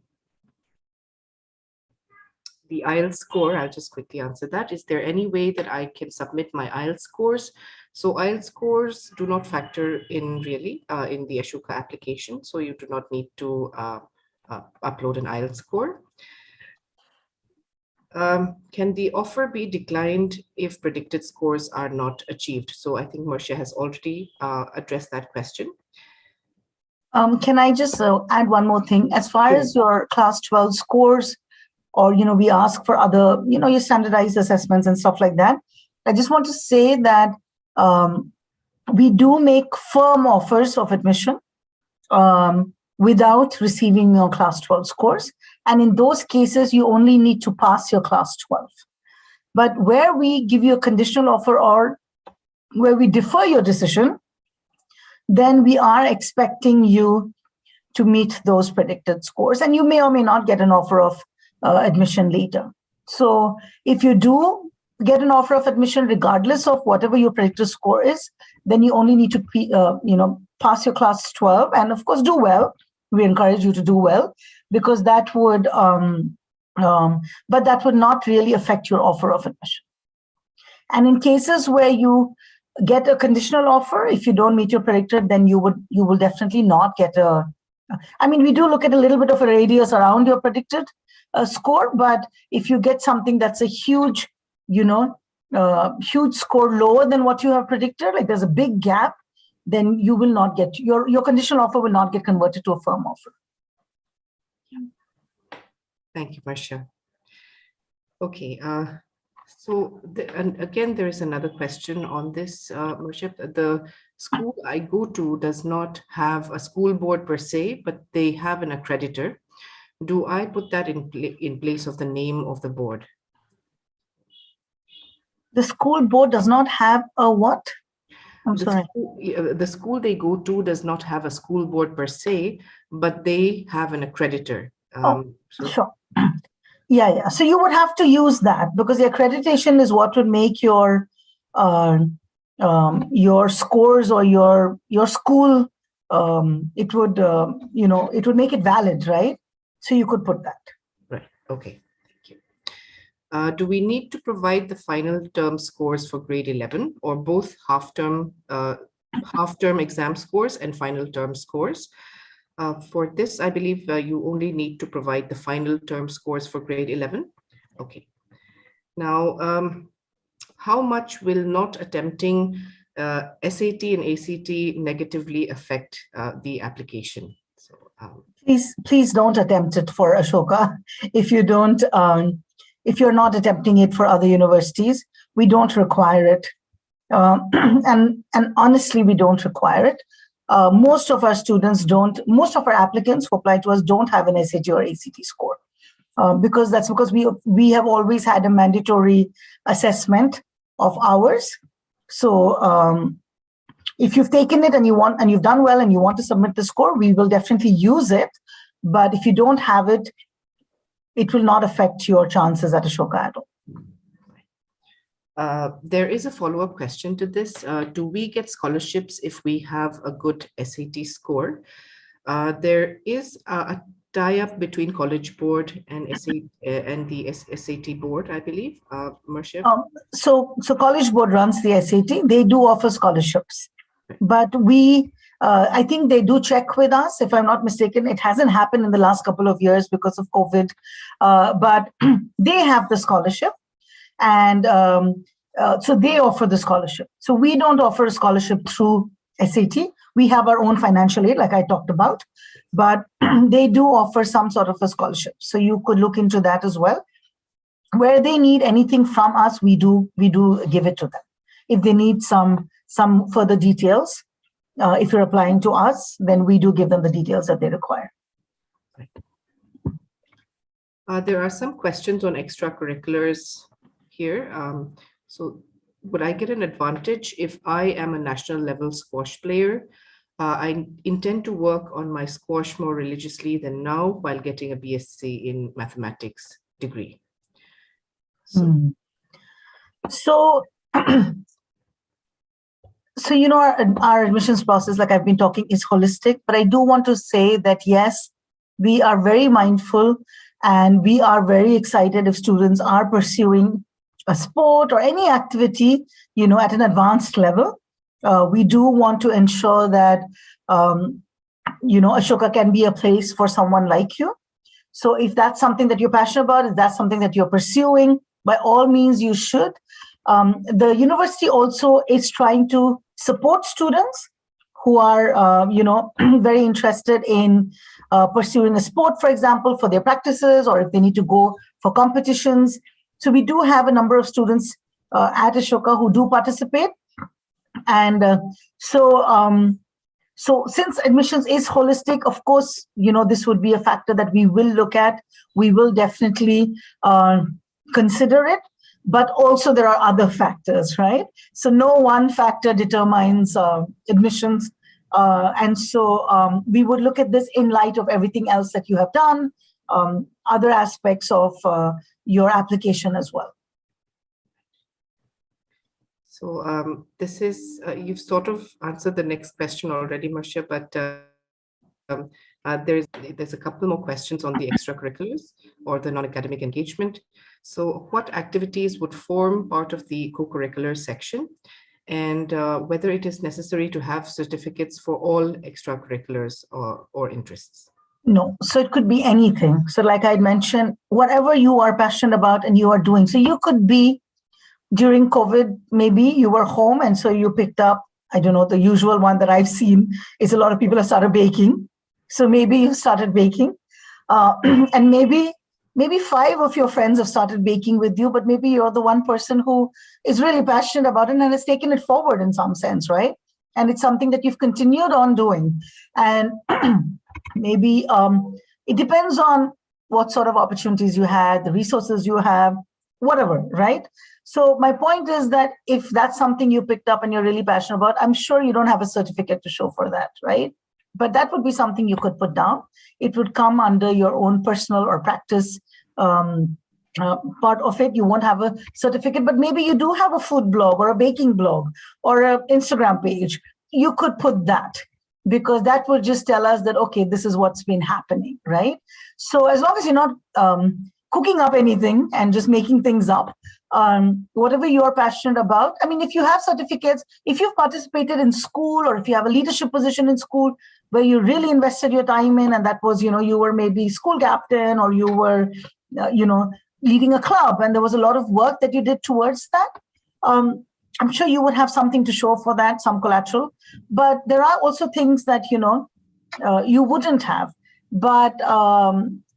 the IELTS score. I'll just quickly answer that. Is there any way that I can submit my IELTS scores? So IELTS scores do not factor in really in the Ashoka application. So you do not need to upload an IELTS score. Can the offer be declined if predicted scores are not achieved? So I think Marcia has already addressed that question. Can I just add one more thing? As far as your class 12 scores, or, we ask for other, your standardized assessments and stuff like that, I just want to say that we do make firm offers of admission without receiving your class 12 scores. And in those cases, you only need to pass your class 12. But where we give you a conditional offer or where we defer your decision, then we are expecting you to meet those predicted scores. And you may or may not get an offer of admission later. So if you do get an offer of admission, regardless of whatever your predicted score is, then you only need to pass your class 12 and of course do well. We encourage you to do well because that would, but that would not really affect your offer of admission. And in cases where you get a conditional offer, if you don't meet your predicted, then you will definitely not get we do look at a little bit of a radius around your predicted score, but if you get something that's a huge, huge score lower than what you have predicted, like there's a big gap, then you will not get, your conditional offer will not get converted to a firm offer. Thank you, Marcia. Okay, and again, there is another question on this, Marcia. The school I go to does not have a school board per se, but they have an accreditor. Do I put that in place of the name of the board? The school board does not have a what? I'm sorry. The school they go to does not have a school board per se, but they have an accreditor. Sure. Yeah. So you would have to use that because the accreditation is what would make your scores or your school. It would make it valid, right? So you could put that. Right. Okay. Thank you. Do we need to provide the final term scores for grade 11 or both half-term exam scores and final term scores? For this, I believe you only need to provide the final term scores for grade 11. Okay. Now, how much will not attempting SAT and ACT negatively affect the application? So, please don't attempt it for Ashoka. If you don't, if you're not attempting it for other universities, we don't require it. And honestly, we don't require it. Most of our students most of our applicants who apply to us don't have an SAT or ACT score because we have always had a mandatory assessment of ours. So if you've taken it and you've done well and you want to submit the score, we will definitely use it. But if you don't have it, it will not affect your chances at Ashoka at all. There is a follow-up question to this. Do we get scholarships if we have a good SAT score? There is a tie-up between College Board and the SAT Board, I believe, Marcia? So College Board runs the SAT. They do offer scholarships. But I think they do check with us, if I'm not mistaken. It hasn't happened in the last couple of years because of COVID, but they have the scholarship. And so they offer the scholarship. So we don't offer a scholarship through SAT. We have our own financial aid, like I talked about, but they do offer some sort of a scholarship. So you could look into that as well. Where they need anything from us, we do give it to them. If they need some further details, if you're applying to us, then we do give them the details that they require. There are some questions on extracurriculars here. So would I get an advantage if I am a national level squash player? I intend to work on my squash more religiously than now while getting a BSc in mathematics degree. So, so you know, our admissions process, like I've been talking, is holistic, but I do want to say that, yes, we are very mindful and we are very excited if students are pursuing a sport or any activity, you know, at an advanced level. We do want to ensure that, you know, Ashoka can be a place for someone like you. So if that's something that you're passionate about, if that's something that you're pursuing, by all means, you should. The university also is trying to support students who are, you know, very interested in pursuing a sport, for example, for their practices, or if they need to go for competitions. So we do have a number of students at Ashoka who do participate. And so since admissions is holistic, of course, you know, this would be a factor that we will look at. We will definitely consider it. But also there are other factors, right? So no one factor determines admissions. And so we would look at this in light of everything else that you have done, other aspects of your application as well. So this is, you've sort of answered the next question already, Marcia, but there's a couple more questions on the extracurriculars or the non-academic engagement. So what activities would form part of the co-curricular section, and whether it is necessary to have certificates for all extracurriculars or interests? No, so it could be anything. So like I mentioned, whatever you are passionate about and you are doing. So you could be, during COVID, maybe you were home and so you picked up, I don't know, the usual one that I've seen is a lot of people have started baking. So maybe you started baking, and maybe 5 of your friends have started baking with you, but maybe you're the one person who is really passionate about it and has taken it forward in some sense, right? And it's something that you've continued on doing. And maybe it depends on what sort of opportunities you had, the resources you have, whatever, right? So my point is that if that's something you picked up and you're really passionate about, I'm sure you don't have a certificate to show for that, right? But that would be something you could put down. It would come under your own personal or practice part of it. You won't have a certificate, but maybe you do have a food blog or a baking blog or an Instagram page. You could put that, because that would just tell us that, okay, this is what's been happening, right? So as long as you're not cooking up anything and just making things up, whatever you're passionate about. I mean, if you have certificates, if you've participated in school, or if you have a leadership position in school where you really invested your time in, and that was, you know, you were maybe school captain, or you were, you know, leading a club, and there was a lot of work that you did towards that, I'm sure you would have something to show for that, some collateral. But there are also things that, you know, you wouldn't have, but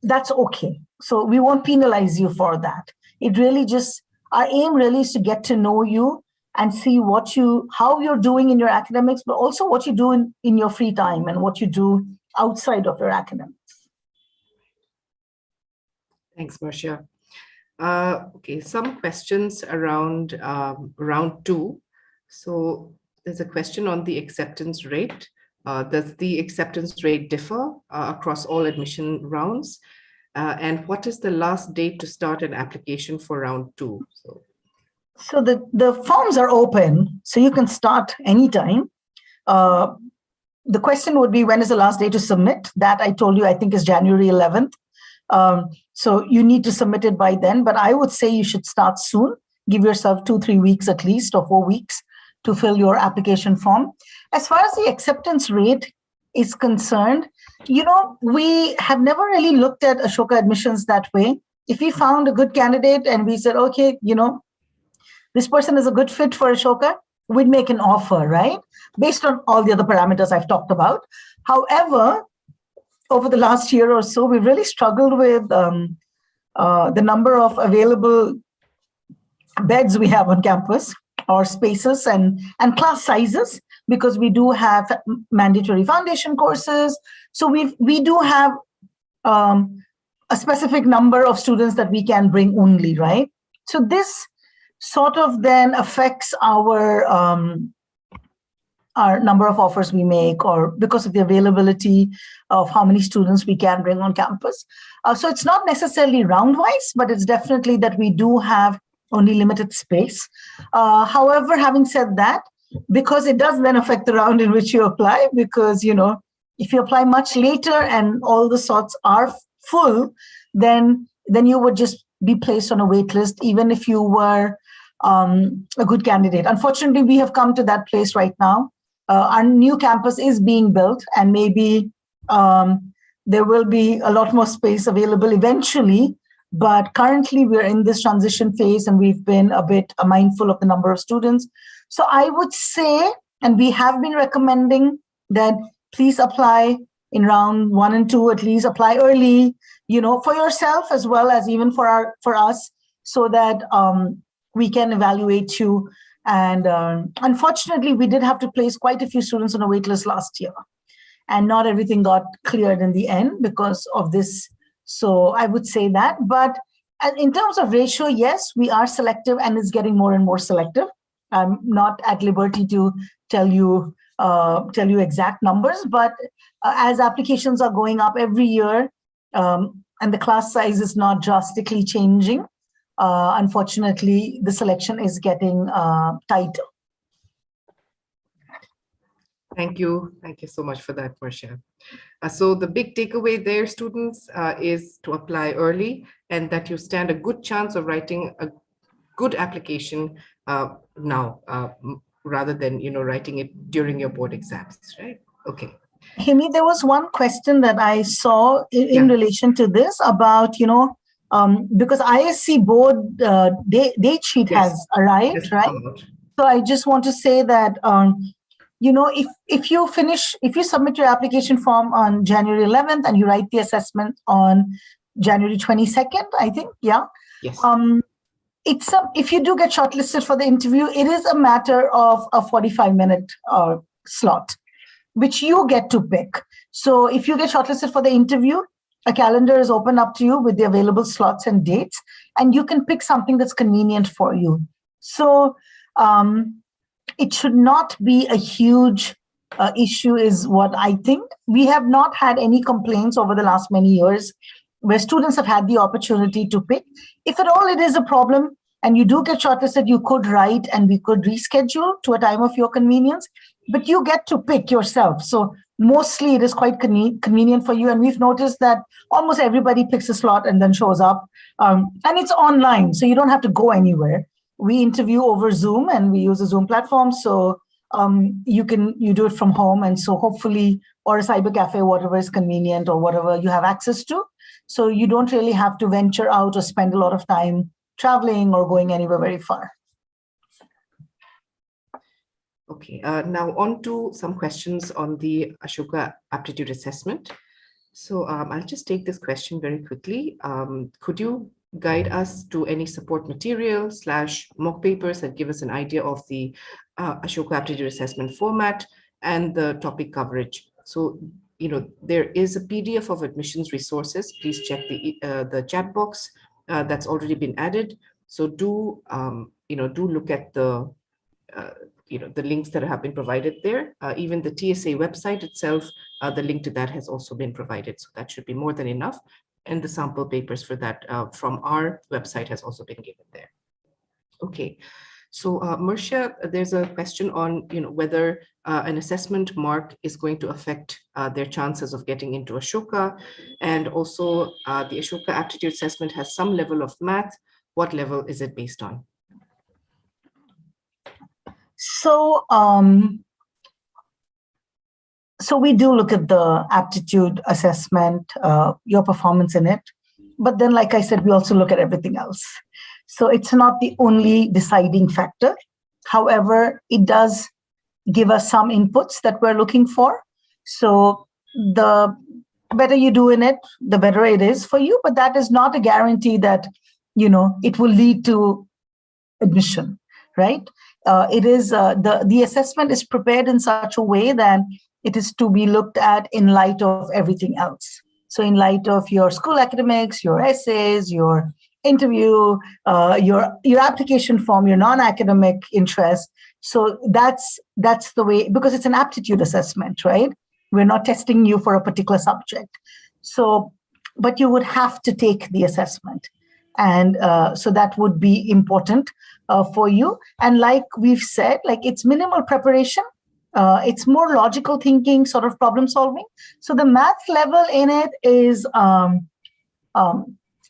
that's okay. So we won't penalize you for that. It really just, our aim really is to get to know you and see how you're doing in your academics, but also what you do in your free time and what you do outside of your academics. Thanks, Marcia. Okay, some questions around round 2. So there's a question on the acceptance rate. Does the acceptance rate differ across all admission rounds? And what is the last date to start an application for round 2? So the forms are open, so you can start anytime. The question would be, when is the last day to submit? That I told you, I think is January 11th. So you need to submit it by then, but I would say you should start soon. Give yourself 2-3 weeks at least, or 4 weeks to fill your application form. As far as the acceptance rate is concerned, you know, we have never really looked at Ashoka admissions that way. If we found a good candidate and we said, okay, you know, this person is a good fit for Ashoka, we'd make an offer, right? Based on all the other parameters I've talked about. However, over the last year or so, we've really struggled with the number of available beds we have on campus, or spaces and class sizes, because we do have mandatory foundation courses. So we do have a specific number of students that we can bring only, right? So this sort of then affects our our number of offers we make, or because of the availability of how many students we can bring on campus. So it's not necessarily round-wise, but it's definitely that we do have only limited space. However, having said that, because it does then affect the round in which you apply, because, if you apply much later and all the slots are full, then you would just be placed on a wait list, even if you were a good candidate. Unfortunately, we have come to that place right now. Our new campus is being built, and maybe there will be a lot more space available eventually. But currently, we're in this transition phase, and we've been a bit mindful of the number of students. So I would say, and we have been recommending that please apply in round 1 and 2, at least apply early, for yourself as well as even for us, so that we can evaluate you. And unfortunately, we did have to place quite a few students on a wait list last year, and not everything got cleared in the end because of this. So I would say that. But in terms of ratio, yes, we are selective, and it's getting more and more selective. I'm not at liberty to tell you exact numbers, but as applications are going up every year, and the class size is not drastically changing, unfortunately, the selection is getting tighter. Thank you. Thank you so much for that, Marsha. So the big takeaway there, students, is to apply early, and that you stand a good chance of writing a good application now, rather than writing it during your board exams, right? Okay. Himi, there was one question that I saw in relation to this about, because ISC board date sheet has arrived, right? So I just want to say that, if you submit your application form on January 11th and you write the assessment on January 22nd, I think, yeah. Yes. If you do get shortlisted for the interview, it is a matter of a 45-minute slot, which you get to pick. So if you get shortlisted for the interview, a calendar is open up to you with the available slots and dates, and you can pick something that's convenient for you. So it should not be a huge issue is what I think. We have not had any complaints over the last many years where students have had the opportunity to pick. If at all it is a problem and you do get shortlisted, you could write and we could reschedule to a time of your convenience, but you get to pick yourself. So mostly it is quite convenient for you. And we've noticed that almost everybody picks a slot and then shows up. And it's online, so you don't have to go anywhere. We interview over Zoom and we use a Zoom platform. So you do it from home. And so hopefully, or a cyber cafe, whatever is convenient or whatever you have access to. So you don't really have to venture out or spend a lot of time traveling or going anywhere very far. Okay, now on to some questions on the Ashoka aptitude assessment. So I'll just take this question very quickly. Could you guide us to any support material / mock papers that give us an idea of the Ashoka aptitude assessment format and the topic coverage? So, there is a PDF of admissions resources. Please check the chat box that's already been added. So do look at the the links that have been provided there. Even the TSA website itself, the link to that has also been provided. So that should be more than enough. And the sample papers for that from our website has also been given there. Okay. So Marsha, there's a question on whether an assessment mark is going to affect their chances of getting into Ashoka, and also the Ashoka aptitude assessment has some level of math. What level is it based on? So so we do look at the aptitude assessment, your performance in it, but then, like I said, we also look at everything else. So it's not the only deciding factor. However, it does give us some inputs that we're looking for. So the better you do in it, the better it is for you. But that is not a guarantee that, it will lead to admission, right? It is the assessment is prepared in such a way that it is to be looked at in light of everything else. So in light of your school academics, your essays, your interview, your application form, your non-academic interest. So that's the way, because it's an aptitude assessment, right? We're not testing you for a particular subject. So, but you would have to take the assessment. And so that would be important for you. And like we've said, like it's minimal preparation. It's more logical thinking, sort of problem solving. So the math level in it is,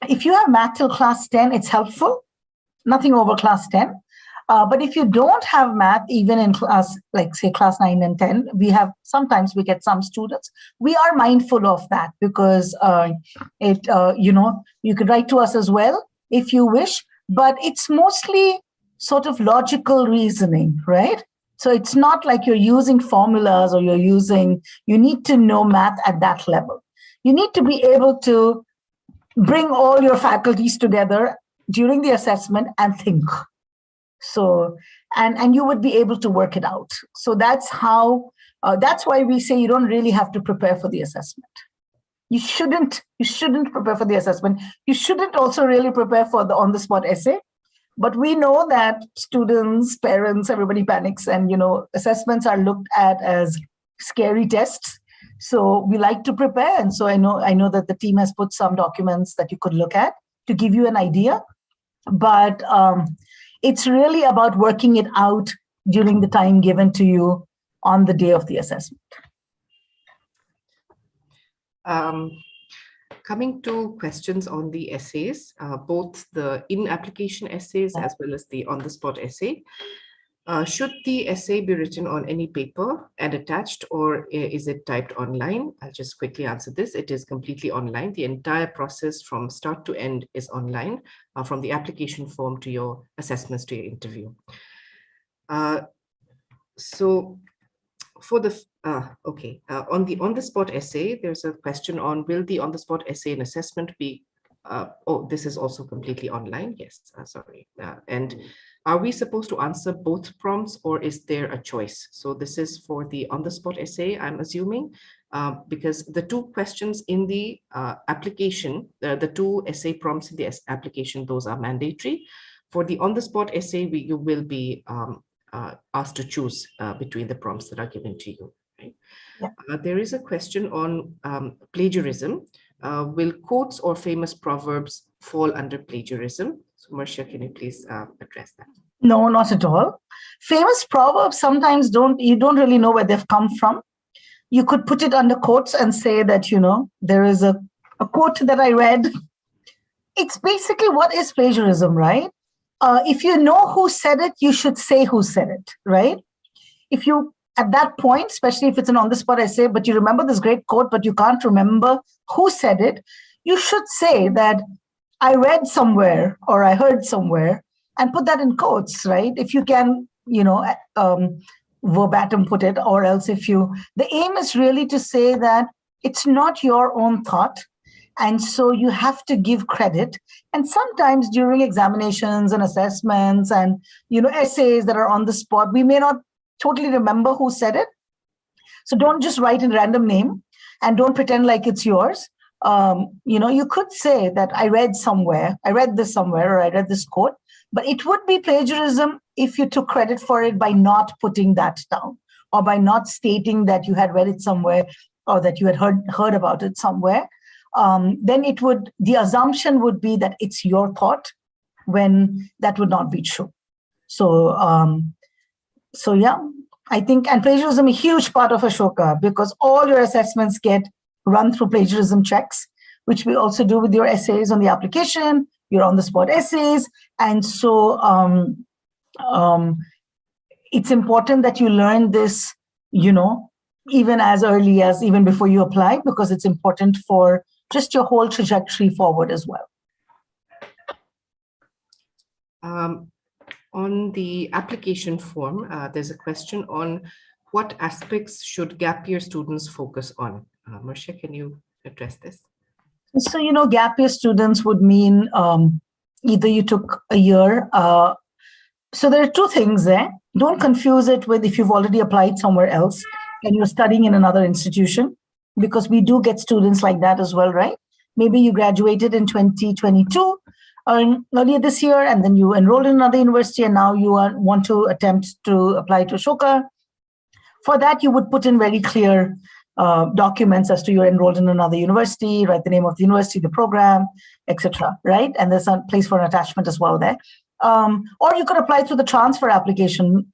if you have math till class 10, it's helpful. Nothing over class 10. But if you don't have math, even in class, like say class 9 and 10, sometimes we get some students. We are mindful of that because you could write to us as well if you wish, but it's mostly sort of logical reasoning, right? So it's not like you're using formulas or you need to know math at that level. You need to be able to bring all your faculties together during the assessment and think. So, and you would be able to work it out. So that's why we say you don't really have to prepare for the assessment. You shouldn't prepare for the assessment. You shouldn't also really prepare for the on-the-spot essay. But we know that students, parents, everybody panics, and assessments are looked at as scary tests. So we like to prepare. And so I know that the team has put some documents that you could look at to give you an idea. But it's really about working it out during the time given to you on the day of the assessment. Coming to questions on the essays, both the in-application essays as well as the on-the-spot essay. Should the essay be written on any paper and attached, or is it typed online? I'll just quickly answer this. It is completely online. The entire process from start to end is online, from the application form to your assessments to your interview. So for the, on the on-the-spot essay, there's a question on, will the on-the-spot essay and assessment be, this is also completely online. Yes, sorry. And are we supposed to answer both prompts, or is there a choice? So this is for the on-the-spot essay, I'm assuming, because the two questions in the application, the two essay prompts in the application, those are mandatory. For the on-the-spot essay, you will be asked to choose between the prompts that are given to you. Right? Yeah. There is a question on plagiarism. Will quotes or famous proverbs fall under plagiarism? So Marcia, can you please address that? No, not at all. Famous proverbs sometimes you don't really know where they've come from. You could put it under quotes and say that, there is a quote that I read. It's basically, what is plagiarism, right? If you know who said it, you should say who said it, right? If you, at that point, especially if it's an on-the-spot essay, but you remember this great quote, but you can't remember who said it, you should say that I read somewhere or I heard somewhere, and put that in quotes, right? If you can, verbatim put it, or else the aim is really to say that it's not your own thought. And so you have to give credit. And sometimes during examinations and assessments and, essays that are on the spot, we may not totally remember who said it. So don't just write a random name and don't pretend like it's yours. You could say that I read this somewhere, or I read this quote, but it would be plagiarism if you took credit for it by not putting that down, or by not stating that you had read it somewhere, or that you had heard about it somewhere. Then the assumption would be that it's your thought, when that would not be true. So yeah, I think, and plagiarism is a huge part of Ashoka, because all your assessments get run through plagiarism checks, which we also do with your essays on the application, your on-the-spot essays. And so it's important that you learn this, even as early as even before you apply, because it's important for just your whole trajectory forward as well. On the application form, there's a question on what aspects should gap year students focus on? Marcia, can you address this? So, gap year students would mean either you took a year. So there are two things there. Don't confuse it with if you've already applied somewhere else and you're studying in another institution, because we do get students like that as well, right? Maybe you graduated in 2022 earlier this year, and then you enrolled in another university, and now you want to attempt to apply to Ashoka. For that, you would put in very clear documents as to you're enrolled in another university, write the name of the university, the program, etc. Right? And there's a place for an attachment as well there. Or you could apply through the transfer application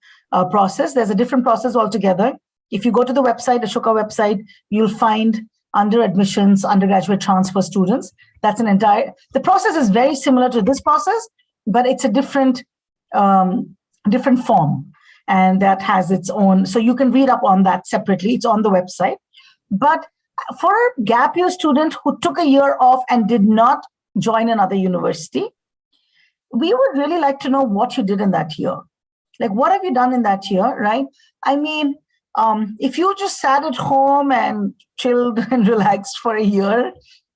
process. There's a different process altogether. If you go to the website, Ashoka website, you'll find under admissions, undergraduate transfer students. That's the process is very similar to this process, but it's a different form. And that has its own, so you can read up on that separately. It's on the website. But for a gap year student who took a year off and did not join another university, we would really like to know what you did in that year. Like, what have you done in that year, right? I mean, if you just sat at home and chilled and relaxed for a year,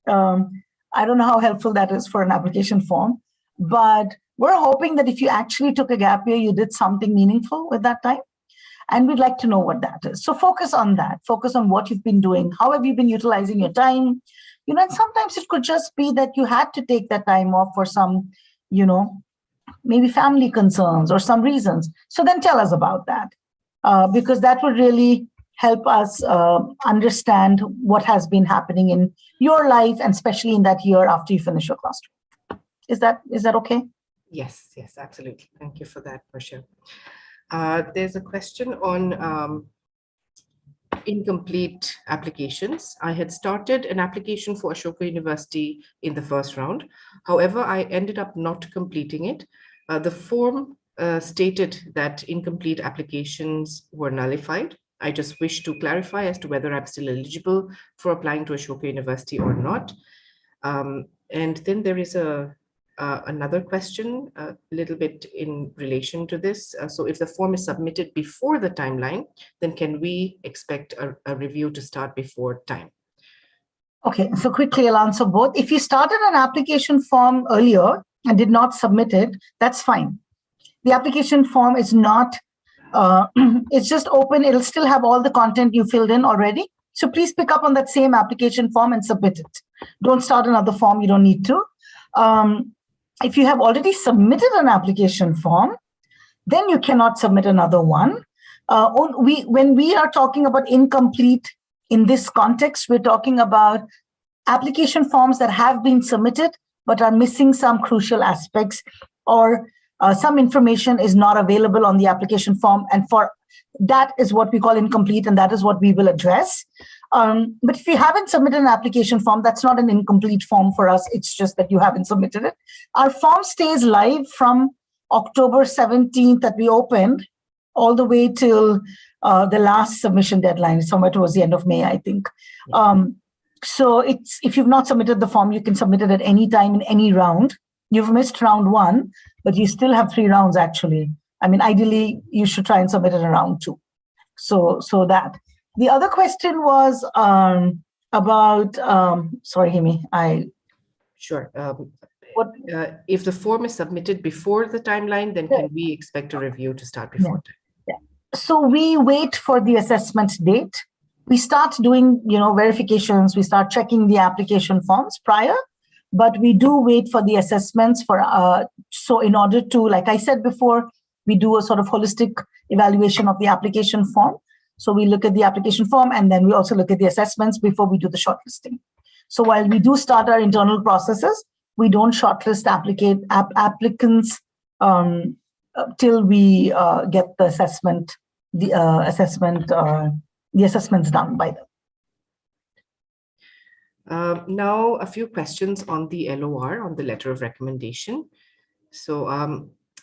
I don't know how helpful that is for an application form, but we're hoping that if you actually took a gap year, you did something meaningful with that time. And we'd like to know what that is. So focus on that. Focus on what you've been doing. How have you been utilizing your time? You know, and sometimes it could just be that you had to take that time off for some, you know, maybe family concerns or some reasons. So then tell us about that, because that would really help us understand what has been happening in your life, and especially in that year after you finish your class. Is that okay? Yes, absolutely. Thank you for that, Varsha. There's a question on incomplete applications. I had started an application for Ashoka University in the first round. However, I ended up not completing it. The form stated that incomplete applications were nullified. I just wish to clarify as to whether I'm still eligible for applying to Ashoka University or not. And then there is another question, a little bit in relation to this. So if the form is submitted before the timeline, then can we expect a review to start before time? Okay, so quickly I'll answer both. If you started an application form earlier and did not submit it, that's fine. The application form is not, it's just open. It'll still have all the content you filled in already. So please pick up on that same application form and submit it. Don't start another form, you don't need to. If you have already submitted an application form, then you cannot submit another one. When we are talking about incomplete in this context, we're talking about application forms that have been submitted but are missing some crucial aspects, or some information is not available on the application form. And for that is what we call incomplete, and that is what we will address. But if you haven't submitted an application form, that's not an incomplete form for us. It's just that you haven't submitted it. Our form stays live from October 17th that we opened all the way till the last submission deadline, somewhere towards the end of May, I think. So if you've not submitted the form, you can submit it at any time in any round. You've missed round 1, but you still have 3 rounds actually. I mean, ideally, you should try and submit it in round 2. So that. The other question was about, sorry, Himi, Sure. If the form is submitted before the timeline, then can we expect a review to start before time? Yeah. So we wait for the assessment date. We start doing, verifications. We start checking the application forms prior, but we do wait for the assessments so in order to, like I said before, we do a sort of holistic evaluation of the application form. So we look at the application form, and then we also look at the assessments before we do the shortlisting. So while we do start our internal processes, we don't shortlist applicants till we get the assessments done by them. Now, a few questions on the LOR, on the letter of recommendation. So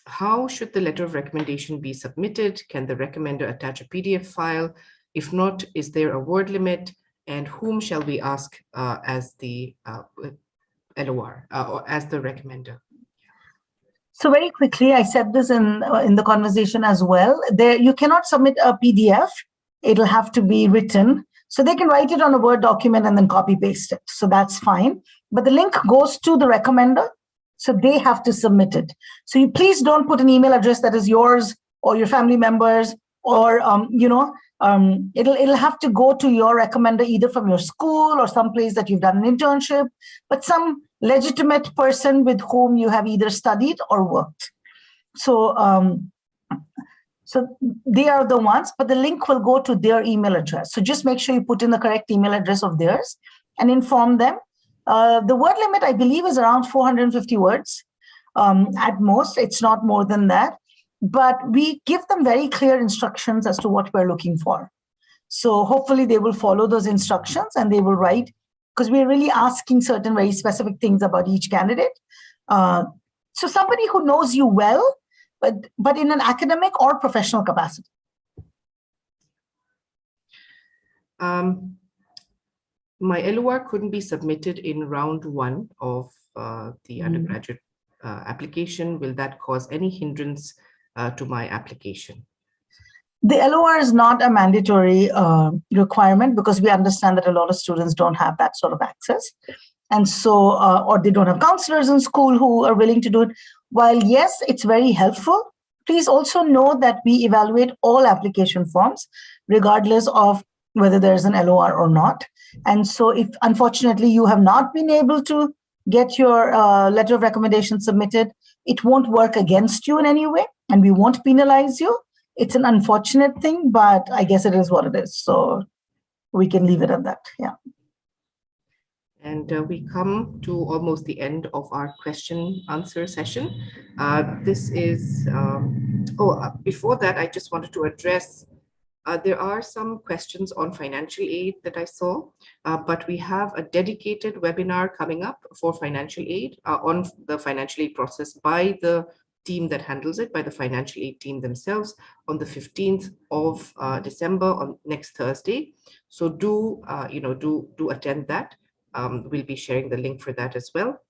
how should the letter of recommendation be submitted? Can the recommender attach a PDF file? If not, is there a word limit? And whom shall we ask as the LOR or as the recommender? So very quickly, I said this in the conversation as well. You cannot submit a PDF. It'll have to be written. So they can write it on a Word document and then copy paste it. So that's fine. But the link goes to the recommender. So they have to submit it. So you please don't put an email address that is yours or your family members, or it'll have to go to your recommender either from your school or some place that you've done an internship, but some legitimate person with whom you have either studied or worked. So they are the ones, but the link will go to their email address. So just make sure you put in the correct email address of theirs and inform them. The word limit, I believe, is around 450 words at most. It's not more than that. But we give them very clear instructions as to what we're looking for. So hopefully they will follow those instructions and they will write, because we're really asking certain very specific things about each candidate. So somebody who knows you well, but in an academic or professional capacity. My LOR couldn't be submitted in round 1 of the undergraduate application. Will that cause any hindrance to my application? The LOR is not a mandatory requirement, because we understand that a lot of students don't have that sort of access. And so, or they don't have counselors in school who are willing to do it. While yes, it's very helpful, please also know that we evaluate all application forms, regardless of whether there's an LOR or not. And so if unfortunately you have not been able to get your letter of recommendation submitted, it won't work against you in any way, and we won't penalize you. It's an unfortunate thing, but I guess it is what it is. So we can leave it at that. Yeah. And we come to almost the end of our question answer session. This is, before that, I just wanted to address, there are some questions on financial aid that I saw, but we have a dedicated webinar coming up for financial aid on the financial aid process by the team that handles it, by the financial aid team themselves, on the 15th of December, on next Thursday. So do attend that. We'll be sharing the link for that as well.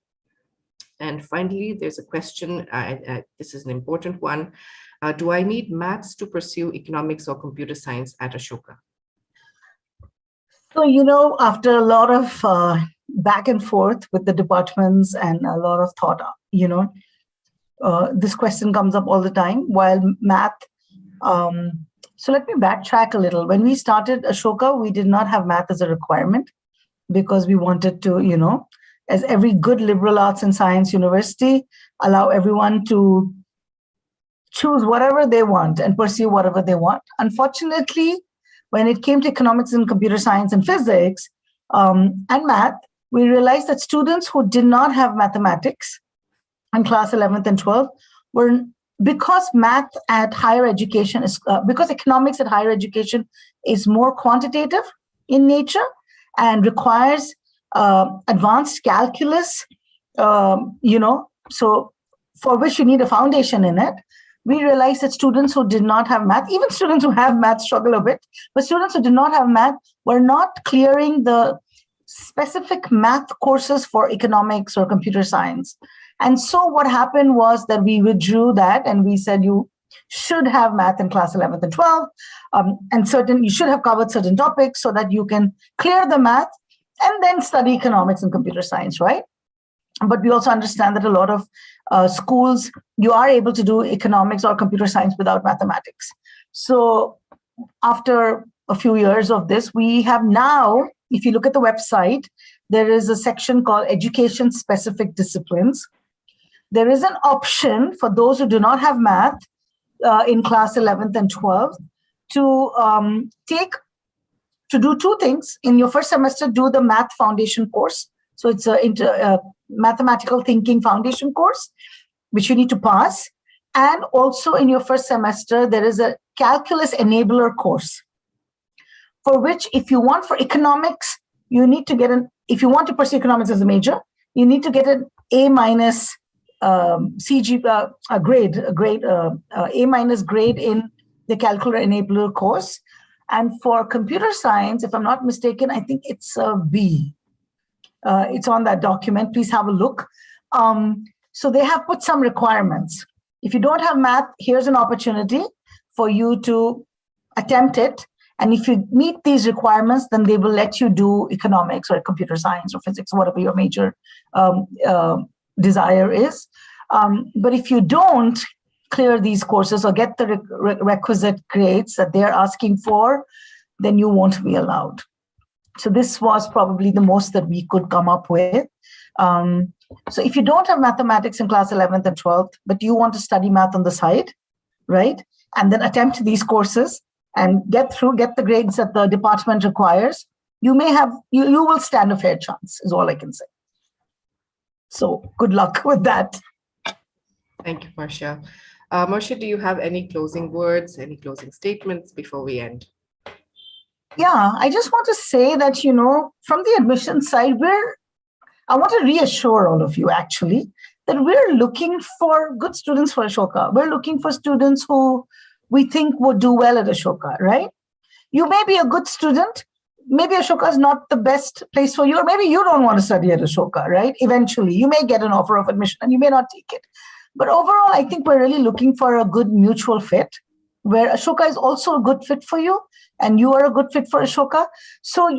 And finally, there's a question, this is an important one. Do I need maths to pursue economics or computer science at Ashoka? So, after a lot of back and forth with the departments and a lot of thought, this question comes up all the time. While math, so let me backtrack a little. When we started Ashoka, we did not have math as a requirement, because we wanted to, as every good liberal arts and science university, allow everyone to choose whatever they want and pursue whatever they want. Unfortunately, when it came to economics and computer science and physics and math, we realized that students who did not have mathematics in class 11th and 12th were, because math at higher education is, because economics at higher education is more quantitative in nature and requires advanced calculus, so for which you need a foundation in it. We realized that students who did not have math, even students who have math struggle a bit, but students who did not have math were not clearing the specific math courses for economics or computer science. And so what happened was that we withdrew that and we said you should have math in class 11th and 12th, and you should have covered certain topics so that you can clear the math and then study economics and computer science, right? But we also understand that a lot of schools, you are able to do economics or computer science without mathematics. So after a few years of this, we have now, if you look at the website, there is a section called Education Specific Disciplines. There is an option for those who do not have math in class 11th and 12th to do two things. In your first semester, do the math foundation course. So it's a mathematical thinking foundation course, which you need to pass. And also in your first semester, there is a calculus enabler course, for which if you want for economics, you need to get if you want to pursue economics as a major, you need to get an A- grade A- grade in the calculus enabler course. And for computer science, if I'm not mistaken, I think it's a B. It's on that document. Please have a look. So they have put some requirements. If you don't have math, here's an opportunity for you to attempt it. And if you meet these requirements, then they will let you do economics or computer science or physics, whatever your major desire is. But if you don't clear these courses or get the requisite grades that they're asking for, then you won't be allowed. So this was probably the most that we could come up with. So if you don't have mathematics in class 11th and 12th, but you want to study math on the side, right? And then attempt these courses and get the grades that the department requires, you will stand a fair chance, is all I can say. So good luck with that. Thank you, Marcia. Marcia, do you have any closing words, any closing statements before we end? Yeah, I just want to say that, from the admission side, I want to reassure all of you actually that we're looking for good students for Ashoka. We're looking for students who we think would do well at Ashoka, right? You may be a good student. Maybe Ashoka is not the best place for you, or maybe you don't want to study at Ashoka, right? Eventually, you may get an offer of admission and you may not take it. But overall, I think we're really looking for a good mutual fit where Ashoka is also a good fit for you and you are a good fit for Ashoka. So,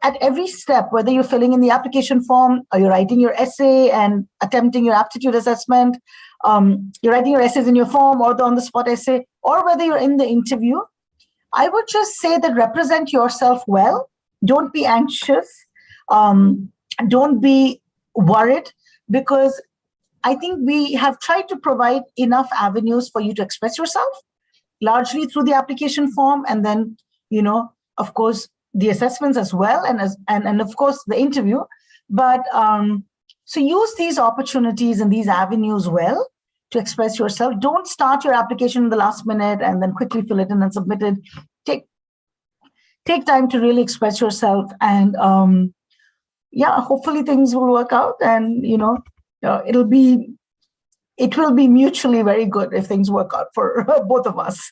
at every step, whether you're filling in the application form or you're writing your essay and attempting your aptitude assessment, you're writing your essays in your form or the on-the-spot essay, or whether you're in the interview, I would just say that represent yourself well. Don't be anxious. Don't be worried, because I think we have tried to provide enough avenues for you to express yourself, largely through the application form, and then, of course, the assessments as well, and of course the interview. But so use these opportunities and these avenues well to express yourself. Don't start your application in the last minute and then quickly fill it in and submit it. Take time to really express yourself, and hopefully things will work out, and it will be mutually very good if things work out for both of us.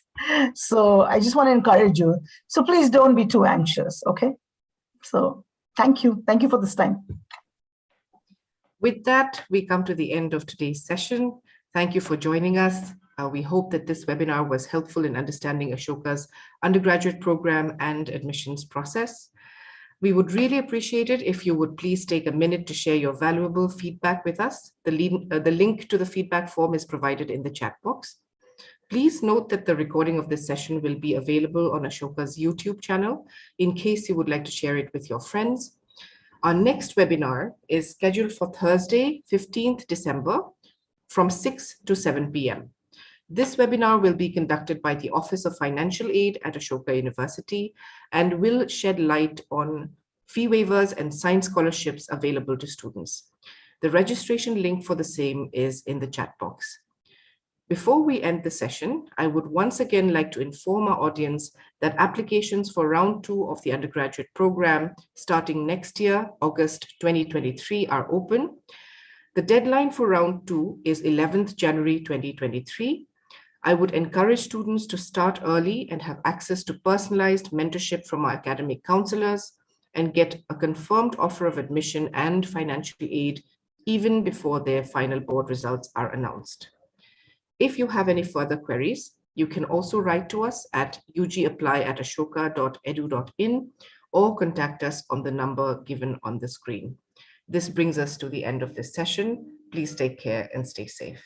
So I just want to encourage you. So please don't be too anxious, okay? So thank you. Thank you for this time. With that, we come to the end of today's session. Thank you for joining us. We hope that this webinar was helpful in understanding Ashoka's undergraduate program and admissions process. We would really appreciate it if you would please take a minute to share your valuable feedback with us. The link to the feedback form is provided in the chat box. Please note that the recording of this session will be available on Ashoka's YouTube channel in case you would like to share it with your friends. Our next webinar is scheduled for Thursday, 15th December from 6 to 7 p.m. This webinar will be conducted by the Office of Financial Aid at Ashoka University and will shed light on fee waivers and science scholarships available to students. The registration link for the same is in the chat box. Before we end the session, I would once again like to inform our audience that applications for round 2 of the undergraduate program starting next year, August 2023, are open. The deadline for round 2 is 11th January 2023. I would encourage students to start early and have access to personalized mentorship from our academic counselors and get a confirmed offer of admission and financial aid even before their final board results are announced. If you have any further queries, you can also write to us at ugapply@ashoka.edu.in or contact us on the number given on the screen. This brings us to the end of this session. Please take care and stay safe.